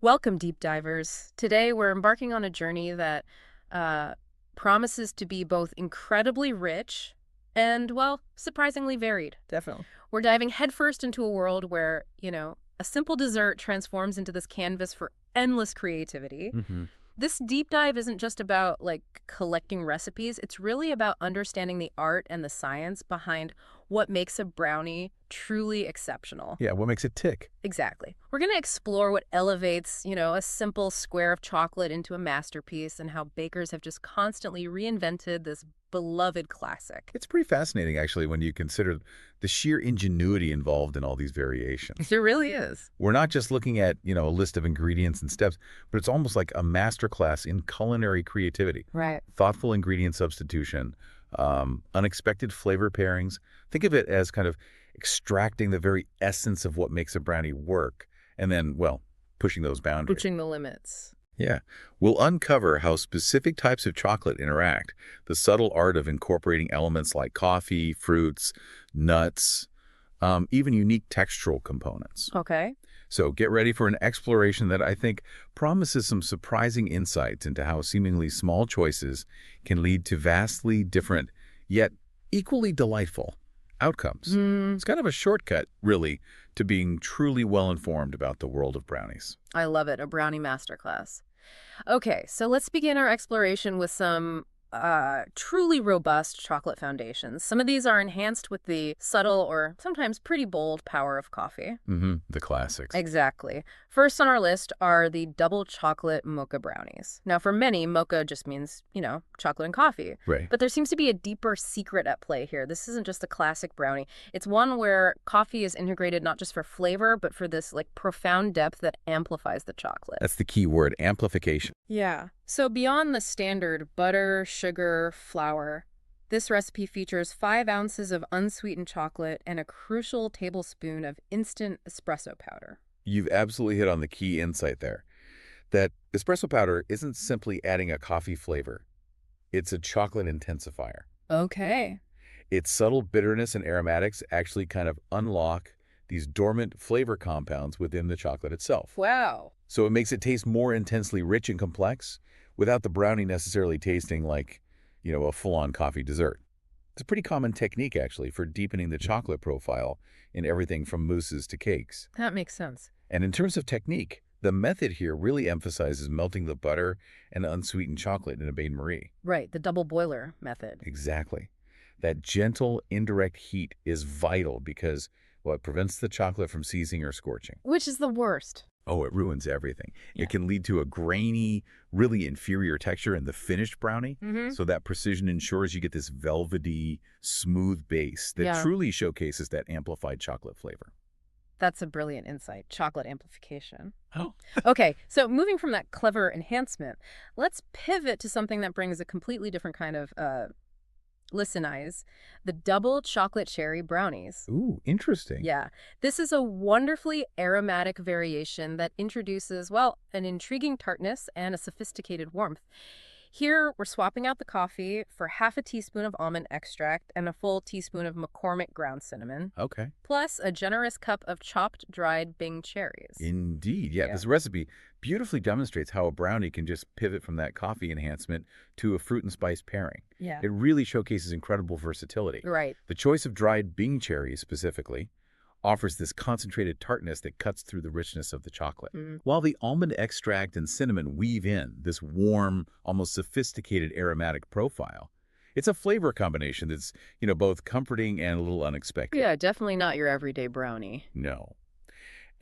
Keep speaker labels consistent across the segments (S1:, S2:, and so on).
S1: Welcome, deep divers. Today we're embarking on a journey that uh, promises to be both incredibly rich and, well, surprisingly varied.
S2: Definitely.
S1: We're diving headfirst into a world where, a simple dessert transforms into this canvas for endless creativity.
S2: hmm
S1: This deep dive isn't just about, collecting recipes. It's really about understanding the art and the science behind what makes a brownie truly exceptional.
S2: Yeah, what makes it tick?
S1: Exactly. We're going to explore what elevates, a simple square of chocolate into a masterpiece and how bakers have just constantly reinvented this beloved classic.
S2: It's pretty fascinating, actually, when you consider the sheer ingenuity involved in all these variations.
S1: It really is.
S2: We're not just looking at, a list of ingredients and steps, but it's almost like a masterclass in culinary creativity.
S1: Right.
S2: Thoughtful ingredient substitution, unexpected flavor pairings. Think of it as kind of extracting the very essence of what makes a brownie work, and then, well, pushing those boundaries.
S1: Pushing the limits.
S2: Yeah. We'll uncover how specific types of chocolate interact, the subtle art of incorporating elements like coffee, fruits, nuts, even unique textural components.
S1: Okay.
S2: So get ready for an exploration that I think promises some surprising insights into how seemingly small choices can lead to vastly different, yet equally delightful outcomes. It's kind of a shortcut, really, to being truly well-informed about the world of brownies.
S1: I love it. A brownie masterclass. Okay, so let's begin our exploration with some truly robust chocolate foundations. Some of these are enhanced with the subtle or sometimes pretty bold power of coffee.
S2: The classics.
S1: Exactly. First on our list are the double chocolate mocha brownies. Now, for many, mocha just means, chocolate and coffee.
S2: Right.
S1: But there seems to be a deeper secret at play here. This isn't just a classic brownie. It's one where coffee is integrated not just for flavor, but for this, profound depth that amplifies the chocolate.
S2: That's the key word, amplification.
S1: Yeah. So beyond the standard butter, sugar, flour, this recipe features 5 ounces of unsweetened chocolate and a crucial tablespoon of instant espresso powder.
S2: You've absolutely hit on the key insight there. That espresso powder isn't simply adding a coffee flavor. It's a chocolate intensifier.
S1: Okay.
S2: Its subtle bitterness and aromatics actually kind of unlock these dormant flavor compounds within the chocolate itself.
S1: Wow.
S2: So it makes it taste more intensely rich and complex without the brownie necessarily tasting like, a full-on coffee dessert. It's a pretty common technique, actually, for deepening the chocolate profile in everything from mousses to cakes.
S1: That makes sense.
S2: And in terms of technique, the method here really emphasizes melting the butter and unsweetened chocolate in a bain-marie.
S1: Right, the double boiler method.
S2: Exactly. That gentle, indirect heat is vital because, well, it prevents the chocolate from seizing or scorching.
S1: Which is the worst.
S2: Oh, it ruins everything.
S1: Yeah.
S2: It can lead to a grainy, really inferior texture in the finished brownie. So that precision ensures you get this velvety, smooth base that
S1: Yeah.
S2: truly showcases that amplified chocolate flavor.
S1: That's a brilliant insight. Chocolate amplification.
S2: Oh.
S1: Okay, so moving from that clever enhancement, let's pivot to something that brings a completely different kind of listen eyes, the double chocolate cherry brownies.
S2: Ooh, interesting.
S1: Yeah, this is a wonderfully aromatic variation that introduces, well, an intriguing tartness and a sophisticated warmth. Here, we're swapping out the coffee for half a teaspoon of almond extract and a full teaspoon of McCormick ground cinnamon,
S2: Okay.
S1: plus a generous cup of chopped dried Bing cherries.
S2: Indeed. Yeah,
S1: Yeah.
S2: this recipe beautifully demonstrates how a brownie can just pivot from that coffee enhancement to a fruit and spice pairing.
S1: Yeah.
S2: It really showcases incredible versatility.
S1: Right.
S2: The choice of dried Bing cherries specifically offers this concentrated tartness that cuts through the richness of the chocolate. While the almond extract and cinnamon weave in this warm, almost sophisticated aromatic profile, it's a flavor combination that's, both comforting and a little unexpected.
S1: Yeah, definitely not your everyday brownie.
S2: No.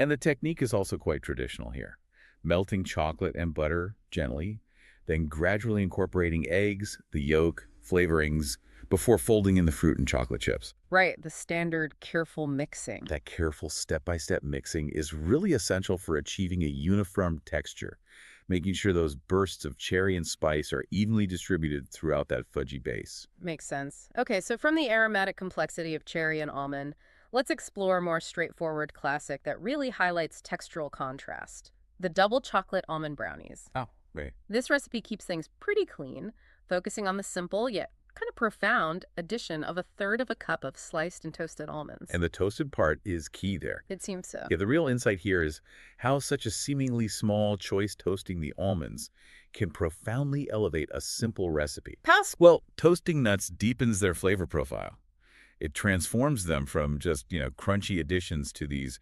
S2: And the technique is also quite traditional here. Melting chocolate and butter gently, then gradually incorporating eggs, the yolk, flavorings, before folding in the fruit and chocolate chips.
S1: Right, the standard careful mixing.
S2: That careful step-by-step mixing is really essential for achieving a uniform texture, making sure those bursts of cherry and spice are evenly distributed throughout that fudgy base.
S1: Makes sense. Okay, so from the aromatic complexity of cherry and almond, let's explore a more straightforward classic that really highlights textural contrast. The double chocolate almond brownies.
S2: Oh, wait.
S1: This recipe keeps things pretty clean, focusing on the simple yet kind of profound addition of a third of a cup of sliced and toasted almonds.
S2: And the toasted part is key there.
S1: It seems so.
S2: Yeah, the real insight here is how such a seemingly small choice toasting the almonds can profoundly elevate a simple recipe.
S1: Pass.
S2: Well, toasting nuts deepens their flavor profile. It transforms them from just, crunchy additions to these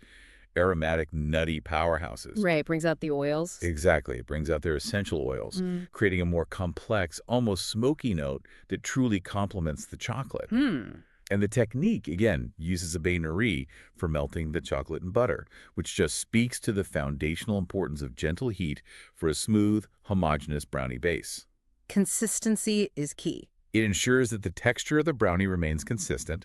S2: aromatic, nutty powerhouses.
S1: Right, brings out the oils.
S2: Exactly. It brings out their essential oils, creating a more complex, almost smoky note that truly complements the chocolate. And the technique, again, uses a bain-marie for melting the chocolate and butter, which just speaks to the foundational importance of gentle heat for a smooth, homogeneous brownie base.
S1: Consistency is key.
S2: It ensures that the texture of the brownie remains consistent,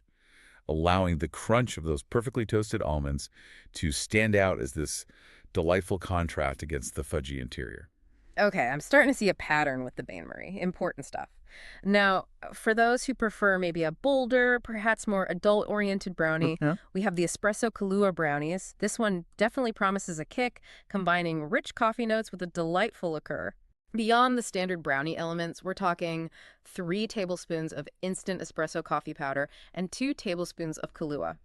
S2: allowing the crunch of those perfectly toasted almonds to stand out as this delightful contrast against the fudgy interior.
S1: Okay, I'm starting to see a pattern with the bain-marie. Important stuff. Now, for those who prefer maybe a bolder, perhaps more adult-oriented brownie, we have the Espresso Kahlua brownies. This one definitely promises a kick, combining rich coffee notes with a delightful liqueur. Beyond the standard brownie elements, we're talking 3 tablespoons of instant espresso coffee powder and 2 tablespoons of Kahlua.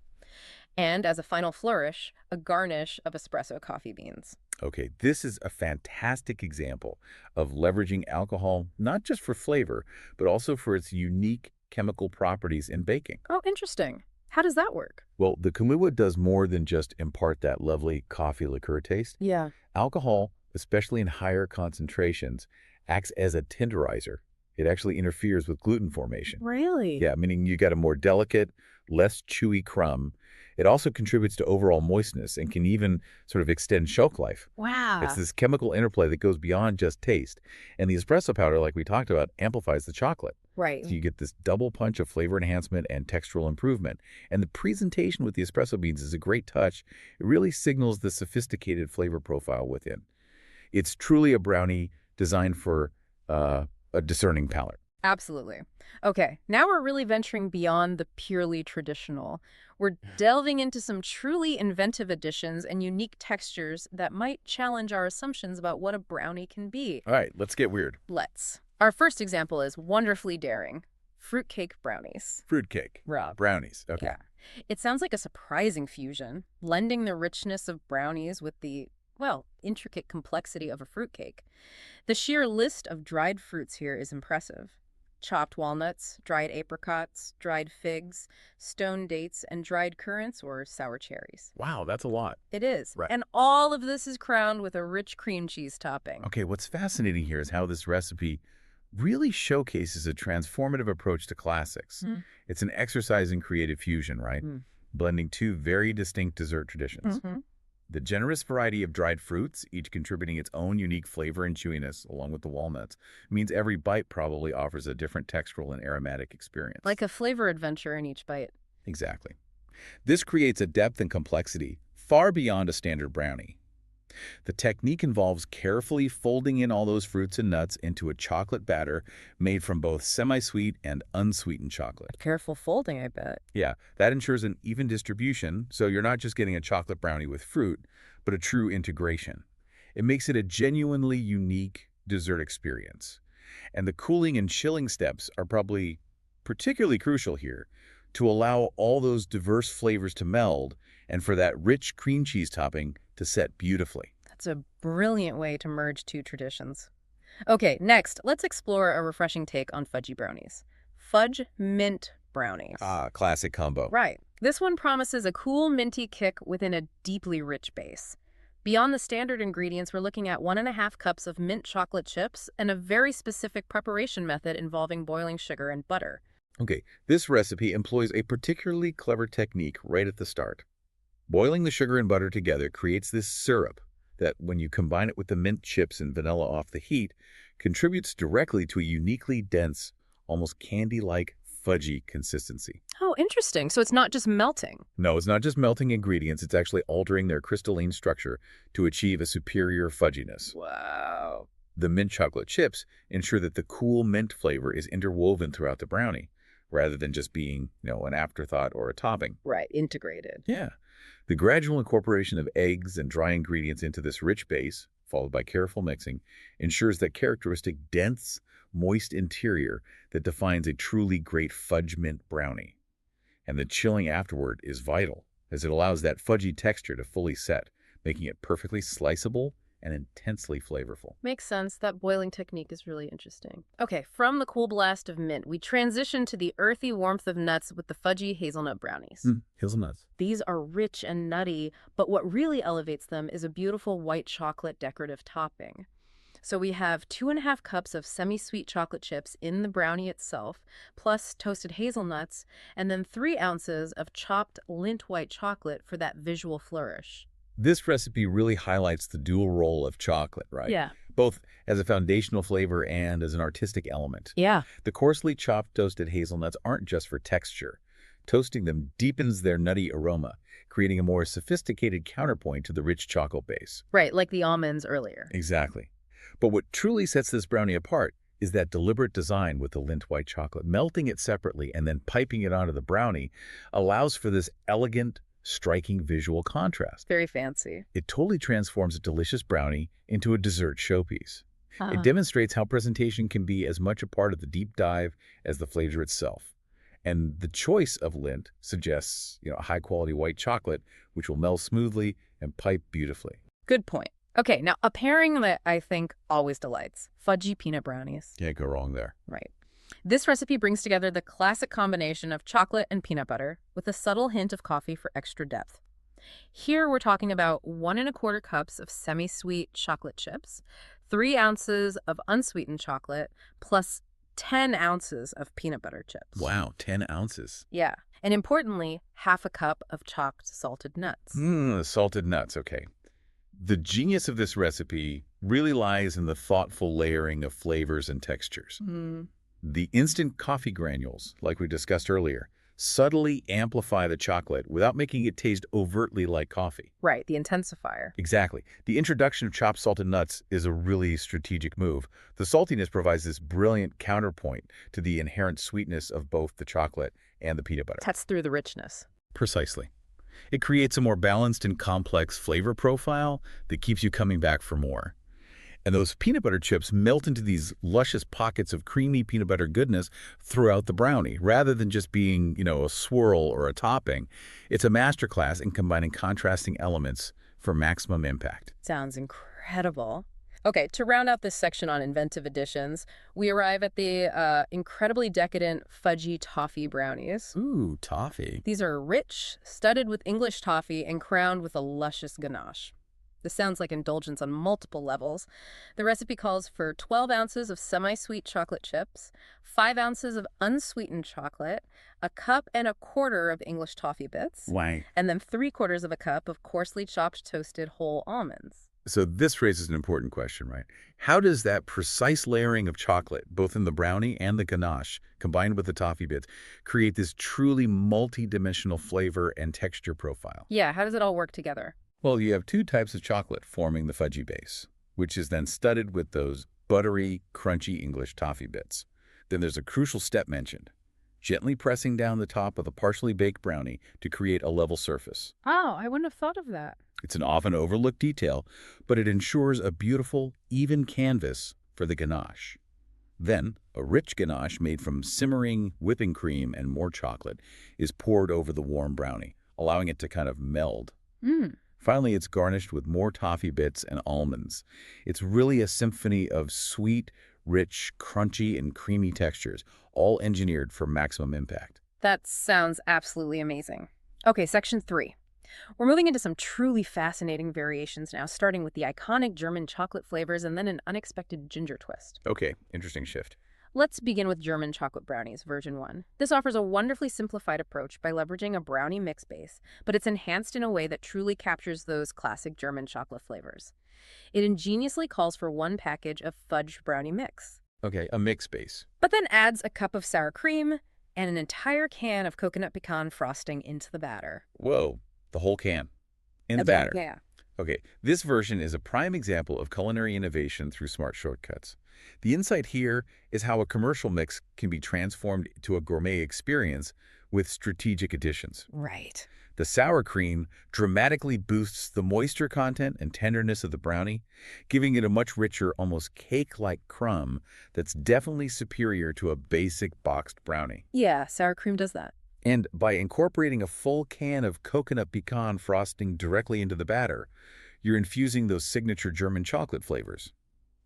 S1: And as a final flourish, a garnish of espresso coffee beans.
S2: Okay, this is a fantastic example of leveraging alcohol not just for flavor, but also for its unique chemical properties in baking.
S1: Oh, interesting. How does that work?
S2: Well, the Kahlua does more than just impart that lovely coffee liqueur taste.
S1: Yeah.
S2: Alcohol, especially in higher concentrations, acts as a tenderizer. It actually interferes with gluten formation.
S1: Really?
S2: Yeah, meaning you get a more delicate, less chewy crumb. It also contributes to overall moistness and can even sort of extend shelf life.
S1: Wow.
S2: It's this chemical interplay that goes beyond just taste. And the espresso powder, like we talked about, amplifies the chocolate.
S1: Right.
S2: So you get this double punch of flavor enhancement and textural improvement. And the presentation with the espresso beans is a great touch. It really signals the sophisticated flavor profile within. It's truly a brownie designed for a discerning palate.
S1: Absolutely. Okay, now we're really venturing beyond the purely traditional. We're delving into some truly inventive additions and unique textures that might challenge our assumptions about what a brownie can be.
S2: All right, let's get weird.
S1: Let's. Our first example is wonderfully daring. Fruitcake brownies.
S2: Fruitcake.
S1: Rob.
S2: Brownies. Okay.
S1: Yeah. It sounds like a surprising fusion, blending the richness of brownies with the, well, intricate complexity of a fruitcake. The sheer list of dried fruits here is impressive. Chopped walnuts, dried apricots, dried figs, stone dates, and dried currants or sour cherries.
S2: Wow, that's a lot.
S1: It is.
S2: Right.
S1: And all of this is crowned with a rich cream cheese topping.
S2: Okay, what's fascinating here is how this recipe really showcases a transformative approach to classics. It's an exercise in creative fusion, right? Blending 2 very distinct dessert traditions. The generous variety of dried fruits, each contributing its own unique flavor and chewiness, along with the walnuts, means every bite probably offers a different textural and aromatic experience.
S1: Like a flavor adventure in each bite.
S2: Exactly. This creates a depth and complexity far beyond a standard brownie. The technique involves carefully folding in all those fruits and nuts into a chocolate batter made from both semi-sweet and unsweetened chocolate.
S1: Careful folding, I bet.
S2: Yeah, that ensures an even distribution, so you're not just getting a chocolate brownie with fruit, but a true integration. It makes it a genuinely unique dessert experience. And the cooling and chilling steps are probably particularly crucial here to allow all those diverse flavors to meld and for that rich cream cheese topping to set beautifully.
S1: That's a brilliant way to merge 2 traditions. Okay, next, let's explore a refreshing take on fudgy brownies. Fudge mint brownies.
S2: Ah, classic combo.
S1: Right. This one promises a cool minty kick within a deeply rich base. Beyond the standard ingredients, we're looking at 1.5 cups of mint chocolate chips and a very specific preparation method involving boiling sugar and butter.
S2: Okay, this recipe employs a particularly clever technique right at the start. Boiling the sugar and butter together creates this syrup that, when you combine it with the mint chips and vanilla off the heat, contributes directly to a uniquely dense, almost candy-like fudgy consistency.
S1: Oh, interesting. So it's not just melting.
S2: No, it's not just melting ingredients, it's actually altering their crystalline structure to achieve a superior fudginess.
S1: Wow.
S2: The mint chocolate chips ensure that the cool mint flavor is interwoven throughout the brownie, rather than just being, an afterthought or a topping.
S1: Right, integrated.
S2: Yeah. The gradual incorporation of eggs and dry ingredients into this rich base followed by careful mixing, ensures that characteristic dense, moist interior that defines a truly great fudge mint brownie. And the chilling afterward is vital, as it allows that fudgy texture to fully set, making it perfectly sliceable and intensely flavorful.
S1: Makes sense. That boiling technique is really interesting. Okay, from the cool blast of mint, we transition to the earthy warmth of nuts with the fudgy hazelnut brownies.
S2: Hazelnuts.
S1: These are rich and nutty, but what really elevates them is a beautiful white chocolate decorative topping. So we have 2.5 cups of semi-sweet chocolate chips in the brownie itself, plus toasted hazelnuts, and then 3 ounces of chopped Lindt white chocolate for that visual flourish.
S2: This recipe really highlights the dual role of chocolate, right?
S1: Yeah.
S2: Both as a foundational flavor and as an artistic element.
S1: Yeah.
S2: The coarsely chopped toasted hazelnuts aren't just for texture. Toasting them deepens their nutty aroma, creating a more sophisticated counterpoint to the rich chocolate base.
S1: Right, like the almonds earlier.
S2: Exactly. But what truly sets this brownie apart is that deliberate design with the Lindt white chocolate. Melting it separately and then piping it onto the brownie allows for this elegant, striking visual contrast.
S1: Very fancy.
S2: It totally transforms a delicious brownie into a dessert showpiece. It demonstrates how presentation can be as much a part of the deep dive as the flavor itself. And the choice of Lindt suggests, a high-quality white chocolate, which will melt smoothly and pipe beautifully.
S1: Good point. Okay, now a pairing that I think always delights. Fudgy peanut brownies.
S2: Can't go wrong there.
S1: Right. This recipe brings together the classic combination of chocolate and peanut butter with a subtle hint of coffee for extra depth. Here we're talking about 1.25 cups of semi-sweet chocolate chips, 3 ounces of unsweetened chocolate, plus 10 ounces of peanut butter chips.
S2: Wow, 10 ounces.
S1: Yeah. And importantly, 1/2 cup of chopped salted nuts.
S2: Salted nuts, okay. The genius of this recipe really lies in the thoughtful layering of flavors and textures. The instant coffee granules, like we discussed earlier, subtly amplify the chocolate without making it taste overtly like coffee.
S1: Right, the intensifier.
S2: Exactly. The introduction of chopped salted nuts is a really strategic move. The saltiness provides this brilliant counterpoint to the inherent sweetness of both the chocolate and the peanut butter.
S1: Cuts through the richness.
S2: Precisely. It creates a more balanced and complex flavor profile that keeps you coming back for more. And those peanut butter chips melt into these luscious pockets of creamy peanut butter goodness throughout the brownie, rather than just being, a swirl or a topping. It's a masterclass in combining contrasting elements for maximum impact.
S1: Sounds incredible. Okay, to round out this section on inventive additions, we arrive at the incredibly decadent fudgy toffee brownies.
S2: Ooh, toffee.
S1: These are rich, studded with English toffee, and crowned with a luscious ganache. This sounds like indulgence on multiple levels. The recipe calls for 12 ounces of semi-sweet chocolate chips, 5 ounces of unsweetened chocolate, 1.25 cups of English toffee bits,
S2: Wow.
S1: and then 3/4 of a cup of coarsely chopped toasted whole almonds.
S2: So this raises an important question, right? How does that precise layering of chocolate, both in the brownie and the ganache, combined with the toffee bits, create this truly multi-dimensional flavor and texture profile?
S1: Yeah, how does it all work together?
S2: Well, you have 2 types of chocolate forming the fudgy base, which is then studded with those buttery, crunchy English toffee bits. Then there's a crucial step mentioned, gently pressing down the top of the partially baked brownie to create a level surface.
S1: Oh, I wouldn't have thought of that.
S2: It's an often overlooked detail, but it ensures a beautiful, even canvas for the ganache. Then, a rich ganache made from simmering whipping cream and more chocolate is poured over the warm brownie, allowing it to kind of meld. Finally, it's garnished with more toffee bits and almonds. It's really a symphony of sweet, rich, crunchy, and creamy textures, all engineered for maximum impact.
S1: That sounds absolutely amazing. Okay, section 3. We're moving into some truly fascinating variations now, starting with the iconic German chocolate flavors and then an unexpected ginger twist.
S2: Okay, interesting shift.
S1: Let's begin with German chocolate brownies, version 1. This offers a wonderfully simplified approach by leveraging a brownie mix base, but it's enhanced in a way that truly captures those classic German chocolate flavors. It ingeniously calls for 1 package of fudge brownie mix.
S2: Okay, a mix base.
S1: But then adds a cup of sour cream and an entire can of coconut pecan frosting into the batter.
S2: Whoa, the whole can. In the batter.
S1: Yeah.
S2: Okay, this version is a prime example of culinary innovation through smart shortcuts. The insight here is how a commercial mix can be transformed to a gourmet experience with strategic additions.
S1: Right.
S2: The sour cream dramatically boosts the moisture content and tenderness of the brownie, giving it a much richer, almost cake-like crumb that's definitely superior to a basic boxed brownie.
S1: Yeah, sour cream does that.
S2: And by incorporating a full can of coconut pecan frosting directly into the batter, you're infusing those signature German chocolate flavors.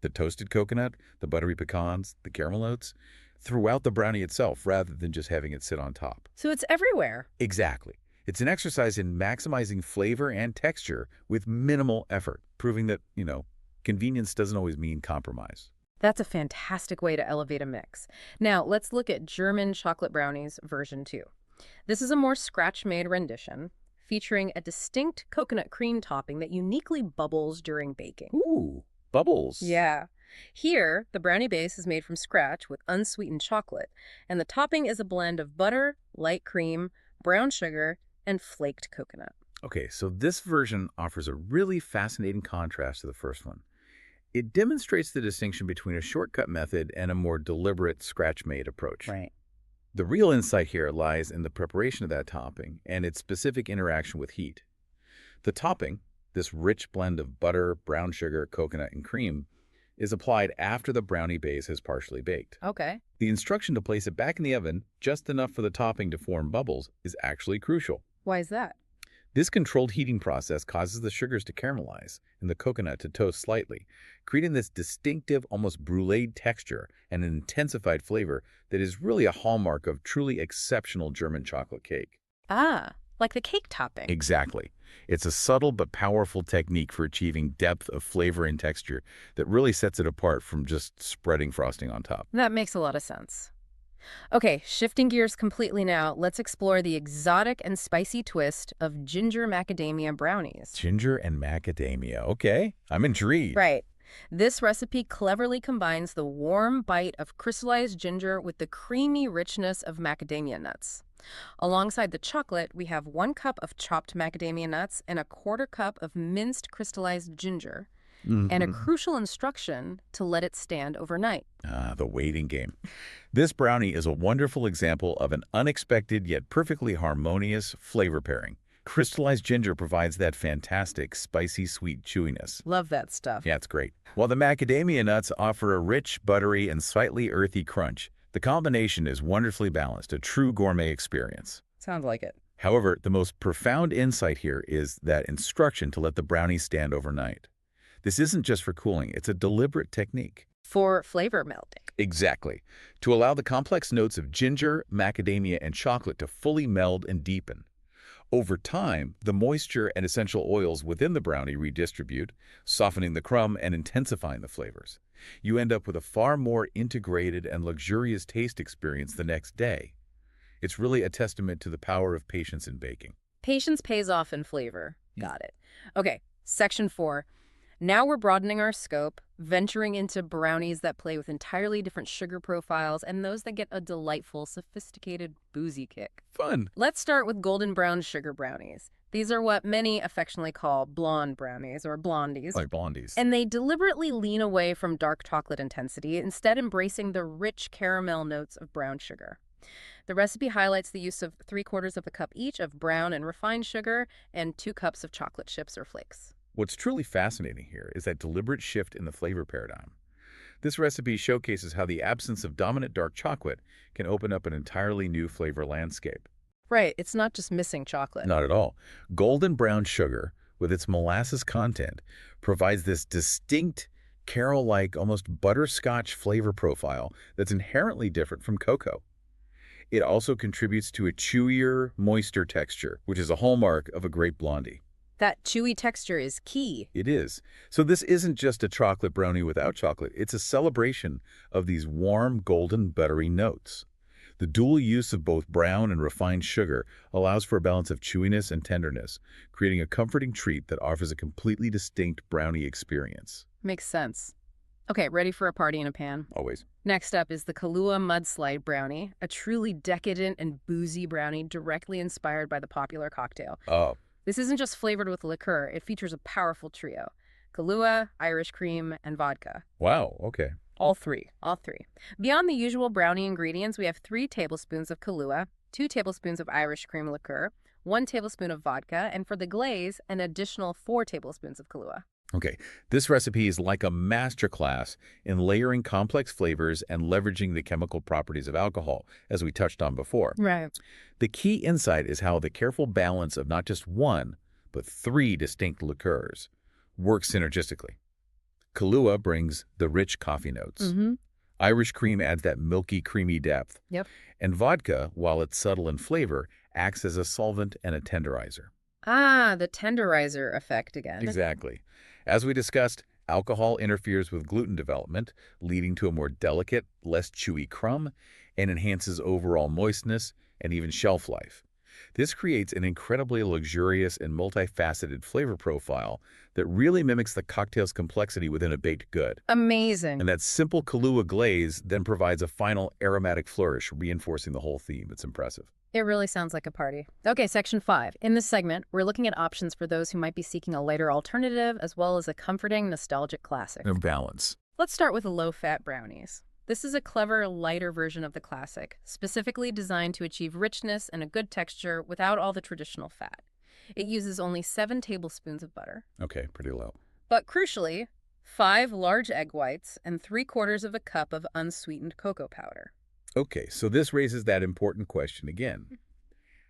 S2: The toasted coconut, the buttery pecans, the caramel notes, throughout the brownie itself rather than just having it sit on top.
S1: So it's everywhere.
S2: Exactly. It's an exercise in maximizing flavor and texture with minimal effort, proving that, convenience doesn't always mean compromise.
S1: That's a fantastic way to elevate a mix. Now, let's look at German chocolate brownies version 2. This is a more scratch-made rendition featuring a distinct coconut cream topping that uniquely bubbles during baking.
S2: Ooh, bubbles.
S1: Yeah. Here, the brownie base is made from scratch with unsweetened chocolate, and the topping is a blend of butter, light cream, brown sugar, and flaked coconut.
S2: Okay, so this version offers a really fascinating contrast to the first one. It demonstrates the distinction between a shortcut method and a more deliberate scratch-made approach.
S1: Right.
S2: The real insight here lies in the preparation of that topping and its specific interaction with heat. The topping, this rich blend of butter, brown sugar, coconut, and cream, is applied after the brownie base has partially baked.
S1: Okay.
S2: The instruction to place it back in the oven, just enough for the topping to form bubbles, is actually crucial.
S1: Why is that?
S2: This controlled heating process causes the sugars to caramelize and the coconut to toast slightly, creating this distinctive, almost brulee texture and an intensified flavor that is really a hallmark of truly exceptional German chocolate cake.
S1: Ah, like the cake topping.
S2: Exactly. It's a subtle but powerful technique for achieving depth of flavor and texture that really sets it apart from just spreading frosting on top.
S1: That makes a lot of sense. Okay, shifting gears completely now, let's explore the exotic and spicy twist of ginger macadamia brownies.
S2: Ginger and macadamia. Okay, I'm intrigued.
S1: Right. This recipe cleverly combines the warm bite of crystallized ginger with the creamy richness of macadamia nuts. Alongside the chocolate, we have 1 cup of chopped macadamia nuts and a 1/4 cup of minced crystallized ginger, and a crucial instruction to let it stand overnight.
S2: The waiting game. This brownie is a wonderful example of an unexpected yet perfectly harmonious flavor pairing. Crystallized ginger provides that fantastic, spicy, sweet chewiness.
S1: Love that stuff.
S2: Yeah, it's great. While the macadamia nuts offer a rich, buttery, and slightly earthy crunch, the combination is wonderfully balanced, a true gourmet experience.
S1: Sounds like it.
S2: However, the most profound insight here is that instruction to let the brownie stand overnight. This isn't just for cooling, it's a deliberate technique.
S1: For flavor melting.
S2: Exactly. To allow the complex notes of ginger, macadamia, and chocolate to fully meld and deepen. Over time, the moisture and essential oils within the brownie redistribute, softening the crumb and intensifying the flavors. You end up with a far more integrated and luxurious taste experience the next day. It's really a testament to the power of patience in baking.
S1: Patience pays off in flavor. Got it. Okay, section 4. Now we're broadening our scope, venturing into brownies that play with entirely different sugar profiles and those that get a delightful, sophisticated, boozy kick.
S2: Fun.
S1: Let's start with golden brown sugar brownies. These are what many affectionately call blonde brownies or blondies.
S2: Like blondies.
S1: And they deliberately lean away from dark chocolate intensity, instead embracing the rich caramel notes of brown sugar. The recipe highlights the use of 3/4 of a cup each of brown and refined sugar and 2 cups of chocolate chips or flakes.
S2: What's truly fascinating here is that deliberate shift in the flavor paradigm. This recipe showcases how the absence of dominant dark chocolate can open up an entirely new flavor landscape.
S1: Right, it's not just missing chocolate.
S2: Not at all. Golden brown sugar, with its molasses content, provides this distinct, caramel-like, almost butterscotch flavor profile that's inherently different from cocoa. It also contributes to a chewier, moister texture, which is a hallmark of a great blondie.
S1: That chewy texture is key.
S2: It is. So this isn't just a chocolate brownie without chocolate. It's a celebration of these warm, golden, buttery notes. The dual use of both brown and refined sugar allows for a balance of chewiness and tenderness, creating a comforting treat that offers a completely distinct brownie experience.
S1: Makes sense. Okay, ready for a party in a pan?
S2: Always.
S1: Next up is the Kahlua mudslide brownie, a truly decadent and boozy brownie directly inspired by the popular cocktail.
S2: Oh.
S1: This isn't just flavored with liqueur, it features a powerful trio. Kahlua, Irish cream, and vodka.
S2: Wow, okay.
S1: All three. Beyond the usual brownie ingredients, we have 3 tablespoons of Kahlua, 2 tablespoons of Irish cream liqueur, 1 tablespoon of vodka, and for the glaze, an additional 4 tablespoons of Kahlua.
S2: Okay, this recipe is like a masterclass in layering complex flavors and leveraging the chemical properties of alcohol, as we touched on before.
S1: Right.
S2: The key insight is how the careful balance of not just one, but 3 distinct liqueurs works synergistically. Kahlua brings the rich coffee notes. Irish cream adds that milky, creamy depth.
S1: Yep.
S2: And vodka, while it's subtle in flavor, acts as a solvent and a tenderizer.
S1: Ah, the tenderizer effect again.
S2: Exactly. As we discussed, alcohol interferes with gluten development, leading to a more delicate, less chewy crumb, and enhances overall moistness and even shelf life. This creates an incredibly luxurious and multifaceted flavor profile that really mimics the cocktail's complexity within a baked good.
S1: Amazing.
S2: And that simple Kahlua glaze then provides a final aromatic flourish, reinforcing the whole theme. It's impressive.
S1: It really sounds like a party. Okay, section 5. In this segment, we're looking at options for those who might be seeking a lighter alternative as well as a comforting, nostalgic classic.
S2: And balance.
S1: Let's start with low-fat brownies. This is a clever, lighter version of the classic, specifically designed to achieve richness and a good texture without all the traditional fat. It uses only 7 tablespoons of butter.
S2: Okay, pretty low.
S1: But crucially, 5 large egg whites and 3/4 of a cup of unsweetened cocoa powder.
S2: Okay, so this raises that important question again.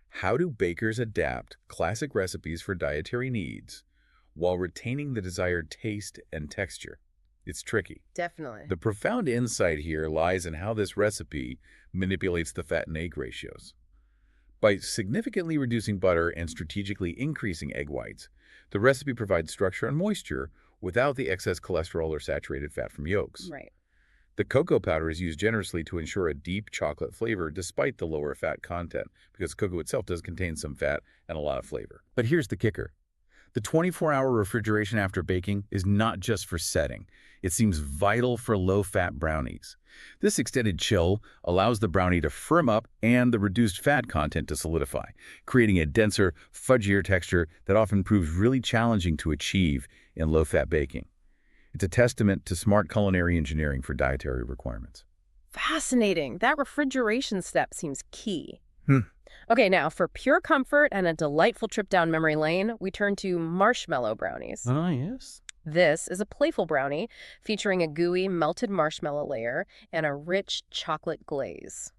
S2: How do bakers adapt classic recipes for dietary needs while retaining the desired taste and texture? It's tricky.
S1: Definitely.
S2: The profound insight here lies in how this recipe manipulates the fat and egg ratios. By significantly reducing butter and strategically increasing egg whites, the recipe provides structure and moisture without the excess cholesterol or saturated fat from yolks.
S1: Right.
S2: The cocoa powder is used generously to ensure a deep chocolate flavor despite the lower fat content, because cocoa itself does contain some fat and a lot of flavor. But here's the kicker. The 24-hour refrigeration after baking is not just for setting. It seems vital for low-fat brownies. This extended chill allows the brownie to firm up and the reduced fat content to solidify, creating a denser, fudgier texture that often proves really challenging to achieve in low-fat baking. It's a testament to smart culinary engineering for dietary requirements.
S1: Fascinating. That refrigeration step seems key. Okay, now for pure comfort and a delightful trip down memory lane, we turn to marshmallow brownies.
S2: Ah, yes.
S1: This is a playful brownie featuring a gooey melted marshmallow layer and a rich chocolate glaze.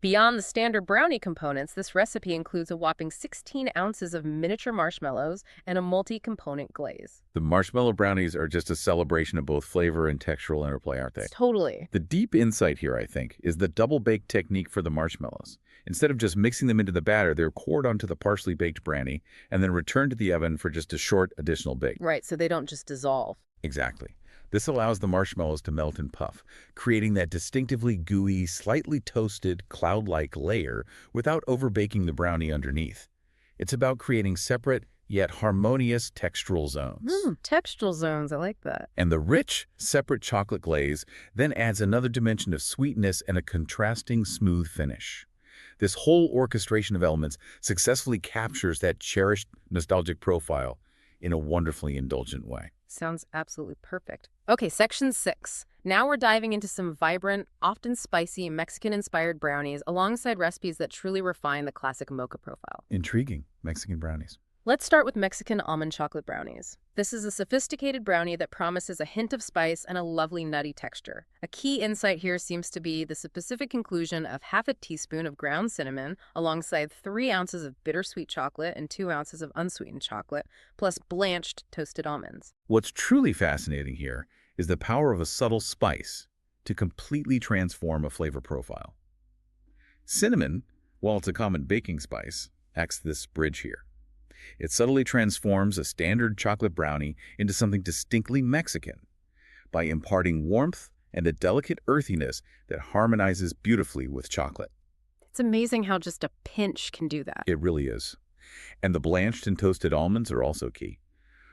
S1: Beyond the standard brownie components, this recipe includes a whopping 16 ounces of miniature marshmallows and a multi-component glaze.
S2: The marshmallow brownies are just a celebration of both flavor and textural interplay, aren't they?
S1: Totally.
S2: The deep insight here, I think, is the double-bake technique for the marshmallows. Instead of just mixing them into the batter, they're poured onto the partially baked brownie and then returned to the oven for just a short additional bake.
S1: Right, so they don't just dissolve.
S2: Exactly. This allows the marshmallows to melt and puff, creating that distinctively gooey, slightly toasted, cloud-like layer without overbaking the brownie underneath. It's about creating separate, yet harmonious textural zones.
S1: Textural zones, I like that.
S2: And the rich, separate chocolate glaze then adds another dimension of sweetness and a contrasting smooth finish. This whole orchestration of elements successfully captures that cherished, nostalgic profile in a wonderfully indulgent way.
S1: Sounds absolutely perfect. Okay, section 6. Now we're diving into some vibrant, often spicy, Mexican-inspired brownies alongside recipes that truly refine the classic mocha profile.
S2: Intriguing. Mexican brownies.
S1: Let's start with Mexican almond chocolate brownies. This is a sophisticated brownie that promises a hint of spice and a lovely nutty texture. A key insight here seems to be the specific inclusion of half a teaspoon of ground cinnamon alongside 3 ounces of bittersweet chocolate and 2 ounces of unsweetened chocolate, plus blanched toasted almonds.
S2: What's truly fascinating here is the power of a subtle spice to completely transform a flavor profile. Cinnamon, while it's a common baking spice, acts this bridge here. It subtly transforms a standard chocolate brownie into something distinctly Mexican by imparting warmth and a delicate earthiness that harmonizes beautifully with chocolate.
S1: It's amazing how just a pinch can do that.
S2: It really is. And the blanched and toasted almonds are also key.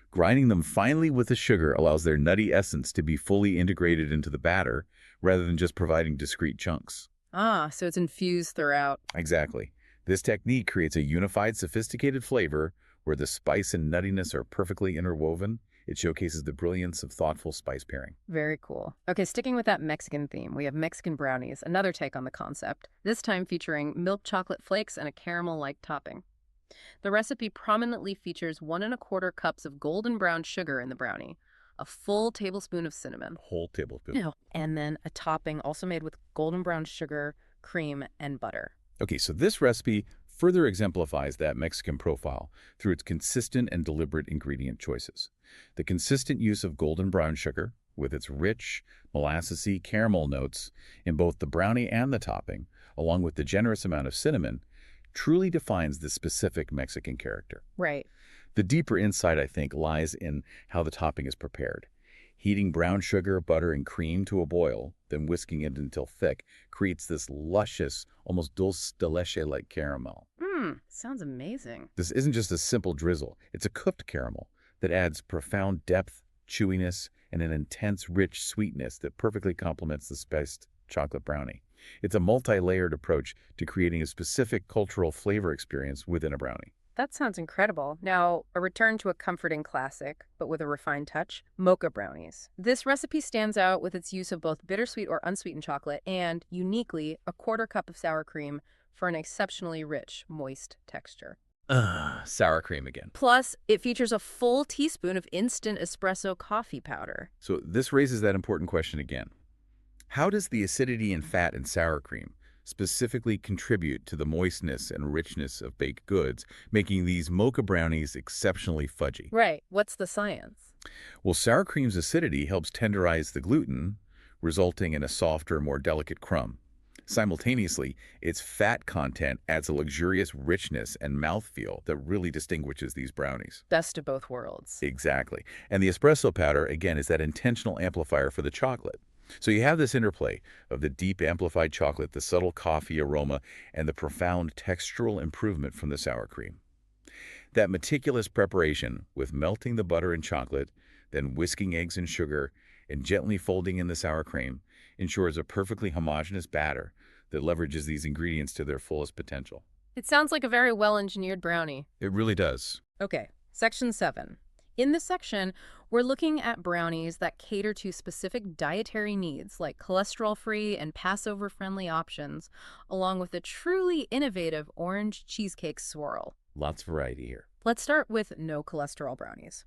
S2: Grinding them finely with the sugar allows their nutty essence to be fully integrated into the batter rather than just providing discrete chunks.
S1: Ah, so it's infused throughout.
S2: Exactly. This technique creates a unified, sophisticated flavor where the spice and nuttiness are perfectly interwoven. It showcases the brilliance of thoughtful spice pairing.
S1: Very cool. Okay, sticking with that Mexican theme, we have Mexican brownies, another take on the concept, this time featuring milk chocolate flakes and a caramel-like topping. The recipe prominently features 1¼ cups of golden brown sugar in the brownie, a full tablespoon of cinnamon.
S2: Whole tablespoon.
S1: Ew. And then a topping also made with golden brown sugar, cream, and butter.
S2: Okay, so this recipe further exemplifies that Mexican profile through its consistent and deliberate ingredient choices. The consistent use of golden brown sugar, with its rich, molassesy caramel notes in both the brownie and the topping, along with the generous amount of cinnamon, truly defines this specific Mexican character.
S1: Right.
S2: The deeper insight, I think, lies in how the topping is prepared. Heating brown sugar, butter, and cream to a boil, then whisking it until thick, creates this luscious, almost dulce de leche-like caramel.
S1: Sounds amazing.
S2: This isn't just a simple drizzle. It's a cooked caramel that adds profound depth, chewiness, and an intense, rich sweetness that perfectly complements the spiced chocolate brownie. It's a multi-layered approach to creating a specific cultural flavor experience within a brownie.
S1: That sounds incredible. Now, a return to a comforting classic, but with a refined touch, mocha brownies. This recipe stands out with its use of both bittersweet or unsweetened chocolate and, uniquely, a 1/4 cup of sour cream for an exceptionally rich, moist texture.
S2: Sour cream again.
S1: Plus, it features a full teaspoon of instant espresso coffee powder.
S2: So this raises that important question again. How does the acidity and fat in sour cream specifically contribute to the moistness and richness of baked goods, making these mocha brownies exceptionally fudgy?
S1: Right. What's the science?
S2: Well, sour cream's acidity helps tenderize the gluten, resulting in a softer, more delicate crumb. Simultaneously, its fat content adds a luxurious richness and mouthfeel that really distinguishes these brownies.
S1: Best of both worlds.
S2: Exactly. And the espresso powder, again, is that intentional amplifier for the chocolate. So you have this interplay of the deep amplified chocolate, the subtle coffee aroma, and the profound textural improvement from the sour cream. That meticulous preparation with melting the butter and chocolate, then whisking eggs and sugar, and gently folding in the sour cream ensures a perfectly homogeneous batter that leverages these ingredients to their fullest potential.
S1: It sounds like a very well-engineered brownie.
S2: It really does.
S1: Okay, section 7. In this section, we're looking at brownies that cater to specific dietary needs like cholesterol-free and Passover-friendly options, along with a truly innovative orange cheesecake swirl.
S2: Lots of variety here.
S1: Let's start with no cholesterol brownies.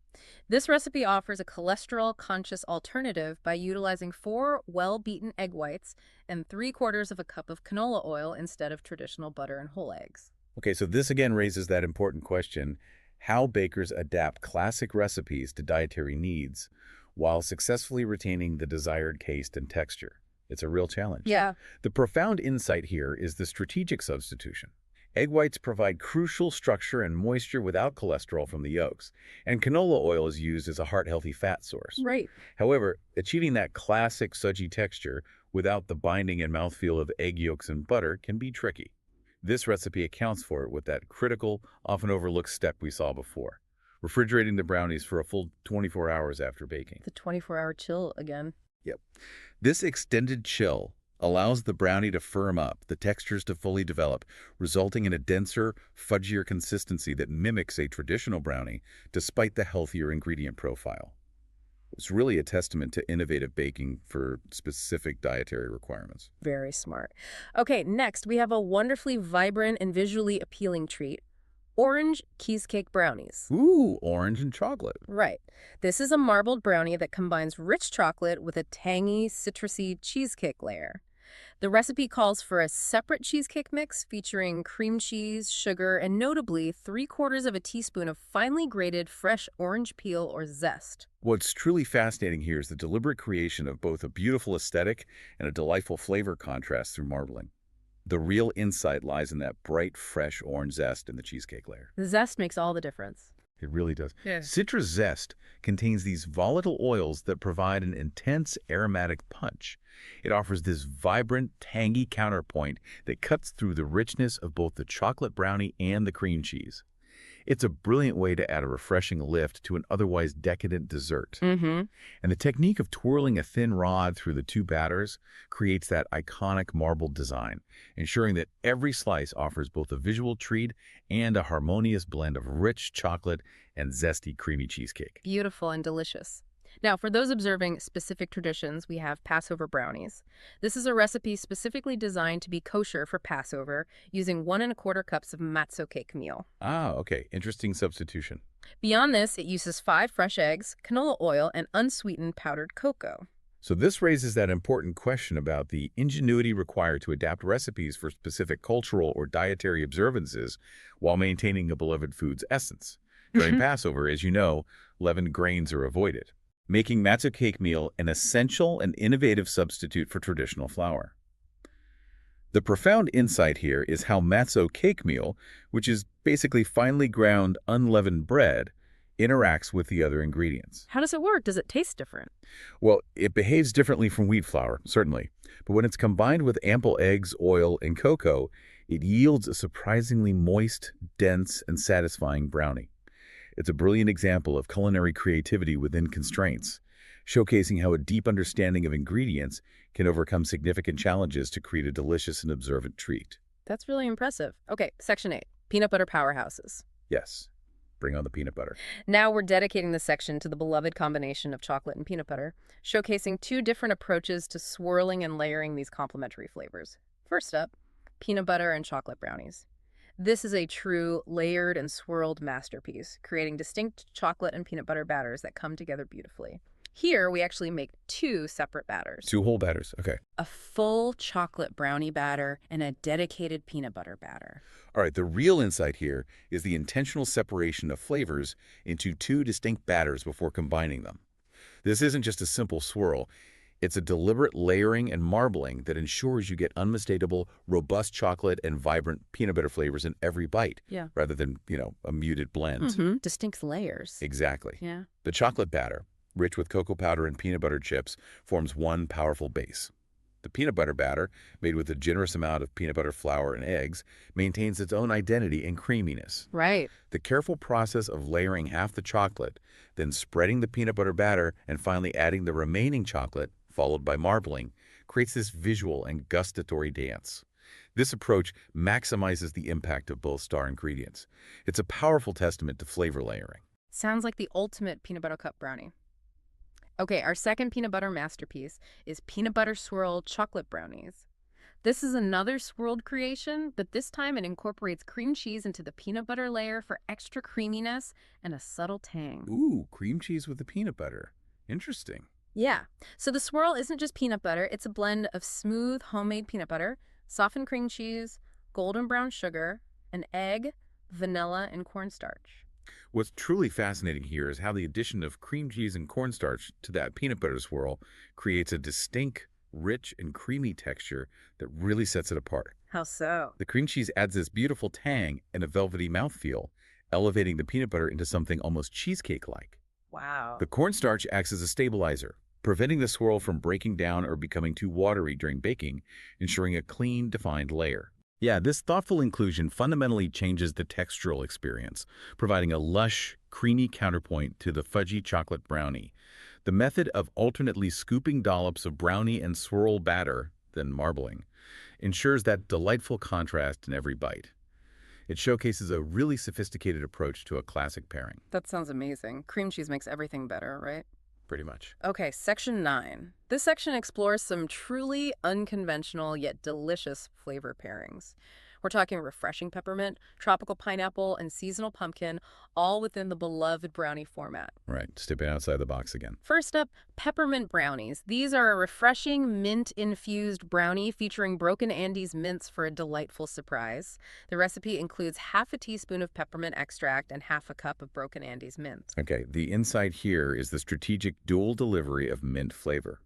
S1: This recipe offers a cholesterol-conscious alternative by utilizing 4 well-beaten egg whites and 3/4 of a cup of canola oil instead of traditional butter and whole eggs.
S2: Okay, so this again raises that important question: how bakers adapt classic recipes to dietary needs while successfully retaining the desired taste and texture. It's a real challenge.
S1: Yeah.
S2: The profound insight here is the strategic substitution. Egg whites provide crucial structure and moisture without cholesterol from the yolks, and canola oil is used as a heart-healthy fat source.
S1: Right.
S2: However, achieving that classic sudgy texture without the binding and mouthfeel of egg yolks and butter can be tricky. This recipe accounts for it with that critical, often overlooked step we saw before: refrigerating the brownies for a full 24 hours after baking.
S1: The 24-hour chill again.
S2: Yep. This extended chill allows the brownie to firm up, the textures to fully develop, resulting in a denser, fudgier consistency that mimics a traditional brownie despite the healthier ingredient profile. It's really a testament to innovative baking for specific dietary requirements.
S1: Very smart. Okay, next we have a wonderfully vibrant and visually appealing treat: orange cheesecake brownies.
S2: Ooh, orange and chocolate.
S1: Right. This is a marbled brownie that combines rich chocolate with a tangy, citrusy cheesecake layer. The recipe calls for a separate cheesecake mix featuring cream cheese, sugar, and notably 3/4 of a teaspoon of finely grated fresh orange peel or zest.
S2: What's truly fascinating here is the deliberate creation of both a beautiful aesthetic and a delightful flavor contrast through marbling. The real insight lies in that bright, fresh orange zest in the cheesecake layer.
S1: The zest makes all the difference.
S2: It really does.
S1: Yeah.
S2: Citrus zest contains these volatile oils that provide an intense aromatic punch. It offers this vibrant, tangy counterpoint that cuts through the richness of both the chocolate brownie and the cream cheese. It's a brilliant way to add a refreshing lift to an otherwise decadent dessert. And the technique of twirling a thin rod through the two batters creates that iconic marbled design, ensuring that every slice offers both a visual treat and a harmonious blend of rich chocolate and zesty creamy cheesecake.
S1: Beautiful and delicious. Now, for those observing specific traditions, we have Passover brownies. This is a recipe specifically designed to be kosher for Passover, using 1¼ cups of matzo cake meal.
S2: Ah, okay. Interesting substitution.
S1: Beyond this, it uses 5 fresh eggs, canola oil, and unsweetened powdered cocoa.
S2: So this raises that important question about the ingenuity required to adapt recipes for specific cultural or dietary observances while maintaining a beloved food's essence. During Passover, as you know, leavened grains are avoided, making matzo cake meal an essential and innovative substitute for traditional flour. The profound insight here is how matzo cake meal, which is basically finely ground, unleavened bread, interacts with the other ingredients.
S1: How does it work? Does it taste different?
S2: Well, it behaves differently from wheat flour, certainly, but when it's combined with ample eggs, oil, and cocoa, it yields a surprisingly moist, dense, and satisfying brownie. It's a brilliant example of culinary creativity within constraints, showcasing how a deep understanding of ingredients can overcome significant challenges to create a delicious and observant treat.
S1: That's really impressive. Okay, section 8, peanut butter powerhouses.
S2: Yes, bring on the peanut butter.
S1: Now we're dedicating this section to the beloved combination of chocolate and peanut butter, showcasing 2 different approaches to swirling and layering these complementary flavors. First up, peanut butter and chocolate brownies. This is a true layered and swirled masterpiece, creating distinct chocolate and peanut butter batters that come together beautifully. Here, we actually make 2 separate batters.
S2: 2 whole batters, okay.
S1: A full chocolate brownie batter and a dedicated peanut butter batter.
S2: All right, the real insight here is the intentional separation of flavors into 2 distinct batters before combining them. This isn't just a simple swirl. It's a deliberate layering and marbling that ensures you get unmistakable, robust chocolate and vibrant peanut butter flavors in every bite, rather than, a muted blend.
S1: Distinct layers.
S2: Exactly.
S1: Yeah.
S2: The chocolate batter, rich with cocoa powder and peanut butter chips, forms one powerful base. The peanut butter batter, made with a generous amount of peanut butter flour and eggs, maintains its own identity and creaminess.
S1: Right.
S2: The careful process of layering half the chocolate, then spreading the peanut butter batter, and finally adding the remaining chocolate, followed by marbling, creates this visual and gustatory dance. This approach maximizes the impact of both star ingredients. It's a powerful testament to flavor layering.
S1: Sounds like the ultimate peanut butter cup brownie. Okay, our second peanut butter masterpiece is peanut butter swirled chocolate brownies. This is another swirled creation, but this time it incorporates cream cheese into the peanut butter layer for extra creaminess and a subtle tang.
S2: Ooh, cream cheese with the peanut butter. Interesting.
S1: Yeah, so the swirl isn't just peanut butter, it's a blend of smooth homemade peanut butter, softened cream cheese, golden brown sugar, an egg, vanilla, and cornstarch.
S2: What's truly fascinating here is how the addition of cream cheese and cornstarch to that peanut butter swirl creates a distinct, rich, and creamy texture that really sets it apart.
S1: How so?
S2: The cream cheese adds this beautiful tang and a velvety mouthfeel, elevating the peanut butter into something almost cheesecake-like.
S1: Wow.
S2: The cornstarch acts as a stabilizer, preventing the swirl from breaking down or becoming too watery during baking, ensuring a clean, defined layer. Yeah, this thoughtful inclusion fundamentally changes the textural experience, providing a lush, creamy counterpoint to the fudgy chocolate brownie. The method of alternately scooping dollops of brownie and swirl batter, then marbling, ensures that delightful contrast in every bite. It showcases a really sophisticated approach to a classic pairing.
S1: That sounds amazing. Cream cheese makes everything better, right?
S2: Pretty much.
S1: Okay, section 9. This section explores some truly unconventional yet delicious flavor pairings. We're talking refreshing peppermint, tropical pineapple, and seasonal pumpkin, all within the beloved brownie format.
S2: Right, stepping outside the box again.
S1: First up, peppermint brownies. These are a refreshing mint-infused brownie featuring Broken Andes mints for a delightful surprise. The recipe includes half a teaspoon of peppermint extract and half a cup of Broken Andes mint.
S2: Okay, the insight here is the strategic dual delivery of mint flavor.